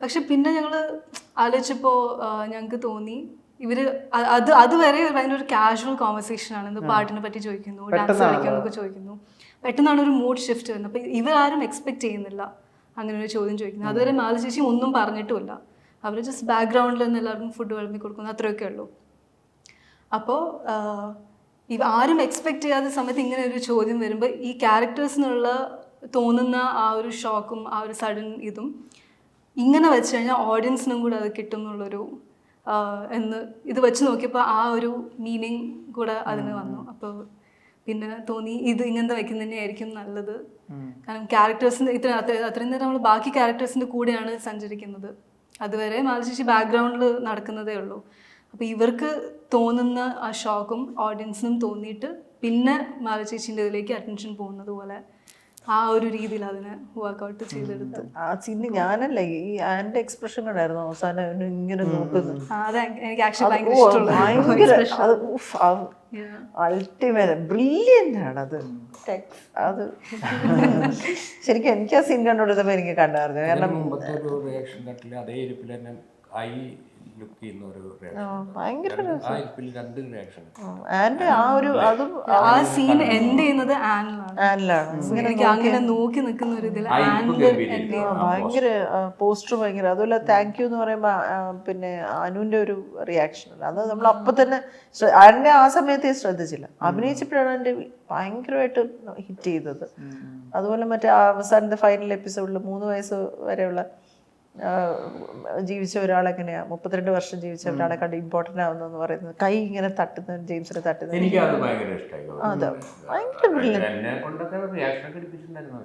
പക്ഷെ പിന്നെ ഞങ്ങൾ ആലോചിച്ചപ്പോൾ ഞങ്ങൾക്ക് തോന്നി ഇവര് അതുവരെ ഭയങ്കര ഒരു കാഷ്വൽ കോൺവെർസേഷൻ ആണ്. എന്തോ പാട്ടിനെ പറ്റി ചോദിക്കുന്നു, ഡാൻസ് കളിക്കുന്നൊക്കെ ചോദിക്കുന്നു. പെട്ടെന്നാണ് ഒരു മൂഡ് ഷിഫ്റ്റ് വരുന്നത്. അപ്പോൾ ഇവരാരും എക്സ്പെക്ട് ചെയ്യുന്നില്ല അങ്ങനെ ഒരു ചോദ്യം ചോദിക്കുന്നത്. അതുവരെ മാലതി ചേച്ചി ഒന്നും പറഞ്ഞിട്ടുമില്ല. അവർ ജസ്റ്റ് ബാക്ക്ഗ്രൗണ്ടിൽ നിന്ന് എല്ലാവർക്കും ഫുഡ് വിളമ്പി കൊടുക്കുന്നു, അത്രയൊക്കെ ഉള്ളൂ. അപ്പോൾ ആരും എക്സ്പെക്ട് ചെയ്യാത്ത സമയത്ത് ഇങ്ങനെ ഒരു ചോദ്യം വരുമ്പോൾ ഈ ക്യാരക്ടേഴ്സിനുള്ള തോന്നുന്ന ആ ഒരു ഷോക്കും ആ ഒരു സഡൻ ഇതും ഇങ്ങനെ വെച്ച് കഴിഞ്ഞാൽ ഓഡിയൻസിനും കൂടെ അത് കിട്ടും എന്നുള്ളൊരു എന്ന് ഇത് വെച്ച് നോക്കിയപ്പോൾ ആ ഒരു മീനിങ് കൂടെ അതിന് വന്നു. അപ്പോൾ പിന്നെ തോന്നി ഇത് ഇങ്ങനത്തെ വയ്ക്കുന്നത് തന്നെയായിരിക്കും നല്ലത്. കാരണം ക്യാരക്ടേഴ്സിൻ്റെ അത്രയും നേരം നമ്മൾ ബാക്കി ക്യാരക്ടേഴ്സിൻ്റെ കൂടെയാണ് സഞ്ചരിക്കുന്നത്. അതുവരെ മാലതി ബാക്ക്ഗ്രൗണ്ടിൽ നടക്കുന്നതേ ഉള്ളൂ. അപ്പോൾ ഇവർക്ക് തോന്നുന്ന ആ ഷോക്കും ഓഡിയൻസിനും തോന്നിയിട്ട് പിന്നെ മാലതി ചേച്ചീൻ്റെ ഇതിലേക്ക് അറ്റൻഷൻ പോകുന്നത് പോലെ ആ ഒരു രീതിയിൽ അതിനെ വർക്ക്ഔട്ട് ചെയ്തെടുത്ത്. ആ സീനിൽ ഞാനല്ല ഈ ആൻ്റെ എക്സ്പ്രഷൻ കണ്ടായിരുന്നു അവസാനം അവന് ഇങ്ങനെ നോക്കുന്നത്. അതെ, എനിക്ക് ആക്ച്വലി ഭയങ്കര ഇഷ്ടമുള്ള അൾട്ടിമേറ്റ് ബ്രില്യൻ്റ് ആണ് അത്. അത് ശരിക്കും എനിക്ക് ആ സീൻ കണ്ടുകൊടുത്തപ്പോൾ എനിക്ക് കണ്ടായിരുന്നു. കാരണം മുമ്പത്തെ ഒരു റിയാക്ഷൻ കട്ടില്ല അതേ ഇരിപ്പിൽ തന്നെ ഐ ലുക്ക് ചെയ്യുന്ന ഒരു ഭയങ്കര ആൻഡ് ആ ഒരു അതും ആ സീൻ എൻഡ് ചെയ്യുന്നത് ആനിലാണ്. എനിക്ക് അങ്ങനെ നോക്കി നിൽക്കുന്ന ഒരു ഇതിൽ ഭയങ്കര പോസ്റ്റർ ഭയങ്കര. അതുപോലെ താങ്ക് യു എന്ന് പറയുമ്പോൾ പിന്നെ അനുവിന്റെ ഒരു റിയാക്ഷൻ അത് നമ്മൾ അപ്പൊ തന്നെ ആനെ ആ സമയത്ത് ശ്രദ്ധിച്ചില്ല. അഭിനയിച്ചപ്പോഴാണ് എൻ്റെ ഭയങ്കരമായിട്ട് ഹിറ്റ് ചെയ്തത്. അതുപോലെ മറ്റേ അവസാനത്തെ ഫൈനൽ എപ്പിസോഡിൽ 3 വയസ്സ് വരെയുള്ള ജീവിച്ച ഒരാളെങ്ങനെയാ 32 വർഷം ജീവിച്ച ഒരാളെ കണ്ട് ഇമ്പോർട്ടന്റ് ആവുന്നെന്ന് പറയുന്നത്. കൈ ഇങ്ങനെ തട്ടുന്ന ജെയിംസിനെ തട്ടുന്നത് എനിക്കത് ഭയങ്കര ഇഷ്ടമായി. അതെ ഭയങ്കര എന്നെ കൊണ്ടൊക്കെ റിയാക്ഷൻ ഒക്കെ എടുപ്പിച്ചിട്ടുണ്ടായിരുന്നു.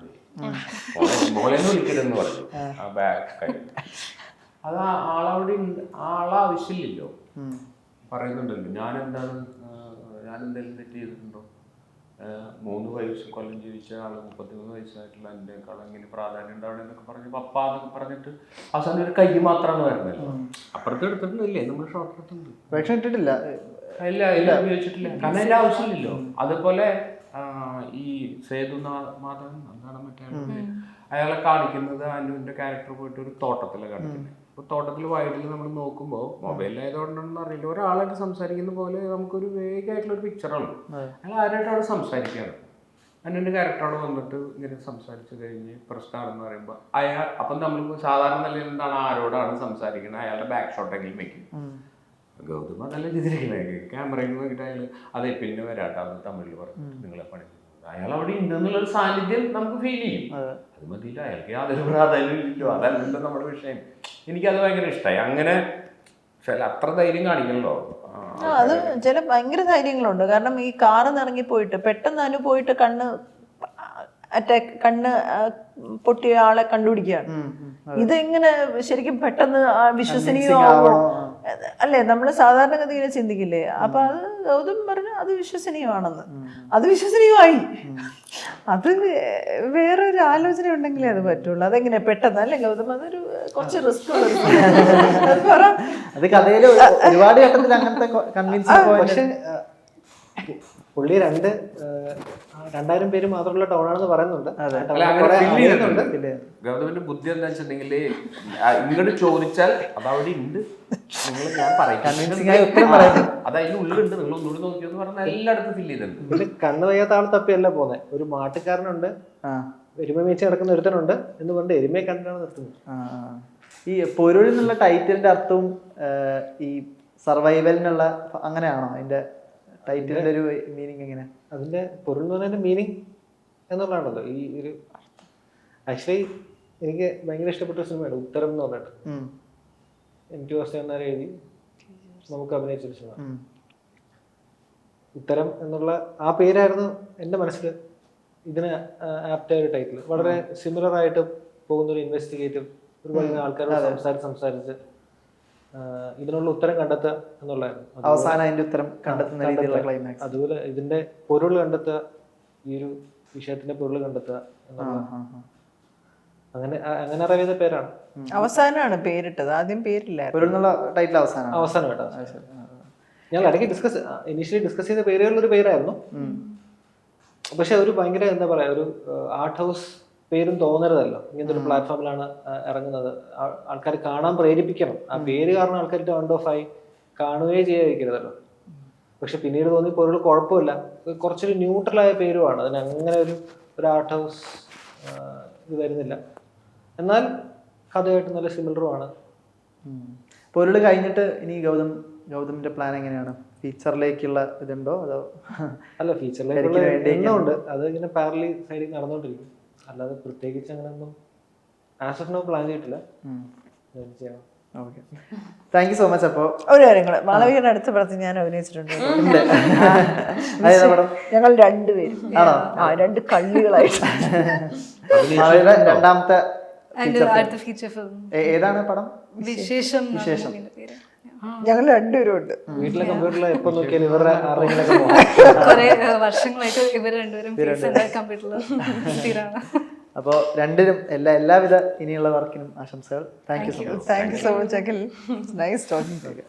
മോളെന്ന് വിളിക്കരുതെന്ന് പറഞ്ഞു. അത് ആളവിടെ ആളാവശ്യമില്ലല്ലോ, പറയുന്നുണ്ടല്ലോ ഞാൻ എന്തെങ്കിലും തെറ്റ് ചെയ്തിട്ടുണ്ടോ. 3 കൊല്ലം ജീവിച്ച ആള് 33 വയസ്സായിട്ടുള്ള എൻ്റെക്കാൾ എങ്ങനെ പ്രാധാന്യം ഉണ്ടാവണമെന്നൊക്കെ പറഞ്ഞ് പപ്പ എന്നൊക്കെ പറഞ്ഞിട്ട് അവസാനം ഒരു കൈ മാത്രമാണ് വരുന്നത്. അപ്പുറത്ത് എടുത്തിട്ടില്ലേ, നമ്മൾ ഷോർട്ട് എടുത്തിട്ടുണ്ട്, വേഷം ഇട്ടിട്ടില്ല. ഇല്ല ഉപയോഗിച്ചിട്ടില്ല, കാരണം അതിൻ്റെ ആവശ്യമില്ലല്ലോ. അതുപോലെ ഈ സേതുമാധവൻ എന്താണ് മറ്റേ അയാളെ കാണിക്കുന്നത് അനുവിൻ്റെ ക്യാരക്ടർ പോയിട്ട് ഒരു തോട്ടത്തിലാണ് കാണിക്കുന്നത്. അപ്പോൾ തോട്ടത്തിൽ വൈഡിൽ നമ്മൾ നോക്കുമ്പോൾ മൊബൈലിലായതുകൊണ്ടാണെന്ന് അറിയില്ല, ഒരാളായിട്ട് സംസാരിക്കുന്ന പോലെ നമുക്കൊരു വേഗമായിട്ടുള്ള ഒരു പിക്ചറാണ്. അയാൾ ആരായിട്ട് അവിടെ സംസാരിക്കുകയാണ്. അനുവിൻ്റെ ക്യാരക്ടർ അവിടെ വന്നിട്ട് ഇങ്ങനെ സംസാരിച്ച് കഴിഞ്ഞ് പ്രശ്നമാണെന്ന് പറയുമ്പോൾ അയാൾ അപ്പം നമ്മൾ സാധാരണ നിലയിൽ എന്താണ് ആരോടാണ് സംസാരിക്കുന്നത്, അയാളുടെ ബാക്ക് ഷോട്ടെങ്കിലും വെക്കും. ഗൗതമ നല്ല രീതിയിലേക്ക് ക്യാമറയിൽ നോക്കിയിട്ട് അയാൾ അതെ പിന്നെ വരാട്ടാന്ന് തമിഴിൽ പറഞ്ഞിട്ട് നിങ്ങളെ പണി അയാൾ അവിടെ ഉണ്ടെന്നുള്ളൊരു സാന്നിധ്യം നമുക്ക് ഫീൽ ചെയ്യും. അത് മതിയില്ല, അയാൾക്ക് യാതൊരു പ്രാധാന്യം ഇല്ലല്ലോ, അതല്ലല്ലോ നമ്മുടെ വിഷയം. എനിക്കത് ഭയങ്കര ഇഷ്ടമായി. അങ്ങനെ അത്ര ധൈര്യം കാണിക്കണല്ലോ. അത് ചില ഭയങ്കര ധൈര്യങ്ങളുണ്ട്. കാരണം ഈ കാറിൽ ഇറങ്ങി പോയിട്ട് പെട്ടെന്ന് അനു പോയിട്ട് കണ്ണ് പൊട്ടിയ ആളെ കണ്ടുപിടിക്കുകയാണ്. ഇതെങ്ങനെ ശരിക്കും പെട്ടെന്ന് വിശ്വസനീയമാവോ അല്ലേ? നമ്മൾ സാധാരണഗതിയിൽ ചിന്തിക്കില്ലേ? അപ്പൊ അത് ഗൗതം പറഞ്ഞു അത് വിശ്വസനീയമാണെന്ന്. അത് വിശ്വസനീയമായി. അത് വേറൊരു ആലോചന ഉണ്ടെങ്കിലേ അത് പറ്റുള്ളൂ. അതെങ്ങനെ പെട്ടെന്ന് അല്ലേ ഗൗതം? അതൊരു കുറച്ച് റിസ്ക് അത് കഥയില് ഒരുപാട് ഘട്ടത്തിൽ അങ്ങനത്തെ കൺവിൻസ്. പക്ഷെ പുള്ളി 2000 പേര് മാത്രമുള്ള ടൗണാണെന്ന് പറയുന്നുണ്ട്. ഗൗതമിന്റെ ബുദ്ധി എന്താ വെച്ചിട്ടുണ്ടെങ്കിൽ ഇങ്ങോട്ട് ചോദിച്ചാൽ അതവിടെ ഉണ്ട്, നിങ്ങൾ ഞാൻ പറയാം അത് അതിന് ഉള്ളിലുണ്ട്, നിങ്ങൾ ഒന്നുകൂടി നോക്കിയെന്ന് പറഞ്ഞാൽ എല്ലായിടത്തും ഫില്ല് ചെയ്തിട്ടുണ്ട്. ഇതിൽ കണ്ണു വയ്യാത്ത ആൾ തപ്പിയല്ല പോന്നെ. ഒരു മാട്ടുകാരനുണ്ട്, എരുമ മേച്ച് നടക്കുന്ന ഒരുത്തനുണ്ട് എന്ന് പറഞ്ഞിട്ട് എരുമയെ കണ്ടിട്ടാണ് നിർത്തുന്നത്. ഈ പൊരുൾ എന്നുള്ള ടൈറ്റിലിന്റെ അർത്ഥവും ഈ സർവൈവലിനുള്ള അങ്ങനെയാണോ? അതിന്റെ ടൈറ്റിലിന്റെ ഒരു മീനിങ് എങ്ങനെ? അതിന്റെ പൊരുൾ എന്ന് പറഞ്ഞതിന്റെ മീനിങ് എന്നുള്ളതാണല്ലോ ഈ ഒരു. ആക്ച്വലി എനിക്ക് ഭയങ്കര ഇഷ്ടപ്പെട്ട സിനിമയാണ് ഉത്തരം എന്ന് പറഞ്ഞിട്ട്. MT വാസുദേവൻ എഴുതി നമുക്ക് അഭിനയിച്ചൊരു സിനിമ. ഉത്തരം എന്നുള്ള ആ പേരായിരുന്നു എൻ്റെ മനസ്സിൽ ഇതിന് ആപ്റ്റായ ഒരു ടൈറ്റിൽ. വളരെ സിമിലർ ആയിട്ട് പോകുന്ന ഒരു ഇൻവെസ്റ്റിഗേറ്റീവ്, ഒരുപാട് ആൾക്കാരോട് സംസാരിച്ച് ഇതിനുള്ള ഉത്തരം കണ്ടെത്തുക എന്നുള്ളതായിരുന്നു. അവസാനം അതിന്റെ ഉത്തരം കണ്ടെത്തുന്ന രീതിയിലുള്ള ക്ലൈമാക്സ്. അതുപോലെ ഇതിന്റെ പൊരുൾ കണ്ടെത്തുക, ഈ ഒരു വിഷയത്തിന്റെ പൊരുൾ കണ്ടെത്തുക എന്നുള്ള അങ്ങനെ അറിയുന്ന പേരാണ്. അവസാനമാണ് പേരിട്ടത്, ആദ്യം പേരില്ല. പൊരുൾ എന്നുള്ള ടൈറ്റിൽ അവസാനം കേട്ടോ. ഞങ്ങൾ ഇടയ്ക്ക് ഇനീഷ്യലി ഡിസ്കസ് ചെയ്ത പേരുകളിലൊരു പേരായിരുന്നു. പക്ഷെ ഒരു ഭയങ്കര എന്താ പറയാ, ഒരു ആർട്ട് ഹൗസ് പേരും തോന്നരുതല്ലോ. ഇങ്ങനത്തെ ഒരു പ്ലാറ്റ്ഫോമിലാണ് ഇറങ്ങുന്നത്. ആൾക്കാർ കാണാൻ പ്രേരിപ്പിക്കണം. ആ പേര് കാരണം ആൾക്കാർ ടേൺ ഓഫ് ആയി കാണുകയേ ചെയ്യാതിരിക്കരുതല്ലോ. പക്ഷെ പിന്നീട് തോന്നി പൊരുൾ കുഴപ്പമില്ല, കുറച്ചൊരു ന്യൂട്രലായ പേരുമാണ്, അതിന് അങ്ങനെ ഒരു ആർട്ട് ഹൗസ് ഇത് വരുന്നില്ല, എന്നാൽ കഥയായിട്ട് നല്ല സിമിലറുമാണ്. പൊരുൾ കഴിഞ്ഞിട്ട് ഇനി ഗൗതമിന്റെ പ്ലാൻ എങ്ങനെയാണ്? ഫീച്ചറിലേക്കുള്ള ഇതുണ്ടോ അതോ? അല്ല, ഫീച്ചറിലേക്കുള്ള എണ്ണമുണ്ട്, അത് ഇങ്ങനെ പാരലി സൈഡിൽ നടന്നുകൊണ്ടിരിക്കും. അല്ലാതെ പ്രത്യേകിച്ച് അങ്ങനെ ഒന്നും ആസ് ഓഫ് നോ പ്ലാൻ ചെയ്തിട്ടില്ല. ചെയ്യണം. Okay, thank you so much. അപ്പോൾ ഒരു കാര്യങ്ങൾ, മാളവികയുടെ അടുത്ത പടത്തിൽ ഞാൻ അഭിനയിച്ചിട്ടുണ്ട്. ഞങ്ങൾ രണ്ടുപേരും രണ്ട് കള്ളികളായിട്ട്. രണ്ടാമത്തെ അടുത്ത ഫീച്ചർ ഫിലിം ഏതാണ് പടം? വിശേഷം. ഞങ്ങൾ രണ്ടുപേരും ഉണ്ട്. വീട്ടിലെ കമ്പ്യൂട്ടറിൽ എപ്പോ നോക്കിയാലും ഇവരുടെ ആരെങ്കിലൊക്കെ കുറെ വർഷങ്ങളായിട്ട് ഇവർ രണ്ടുപേരും കമ്പ്യൂട്ടറിൽ സ്ഥിരമാണ്. അപ്പോൾ രണ്ടിനും എല്ലാവിധ ഇനിയുള്ള വർക്കിനും ആശംസകൾ. Thank you so much. Thank you so much Akhil. Nice talking.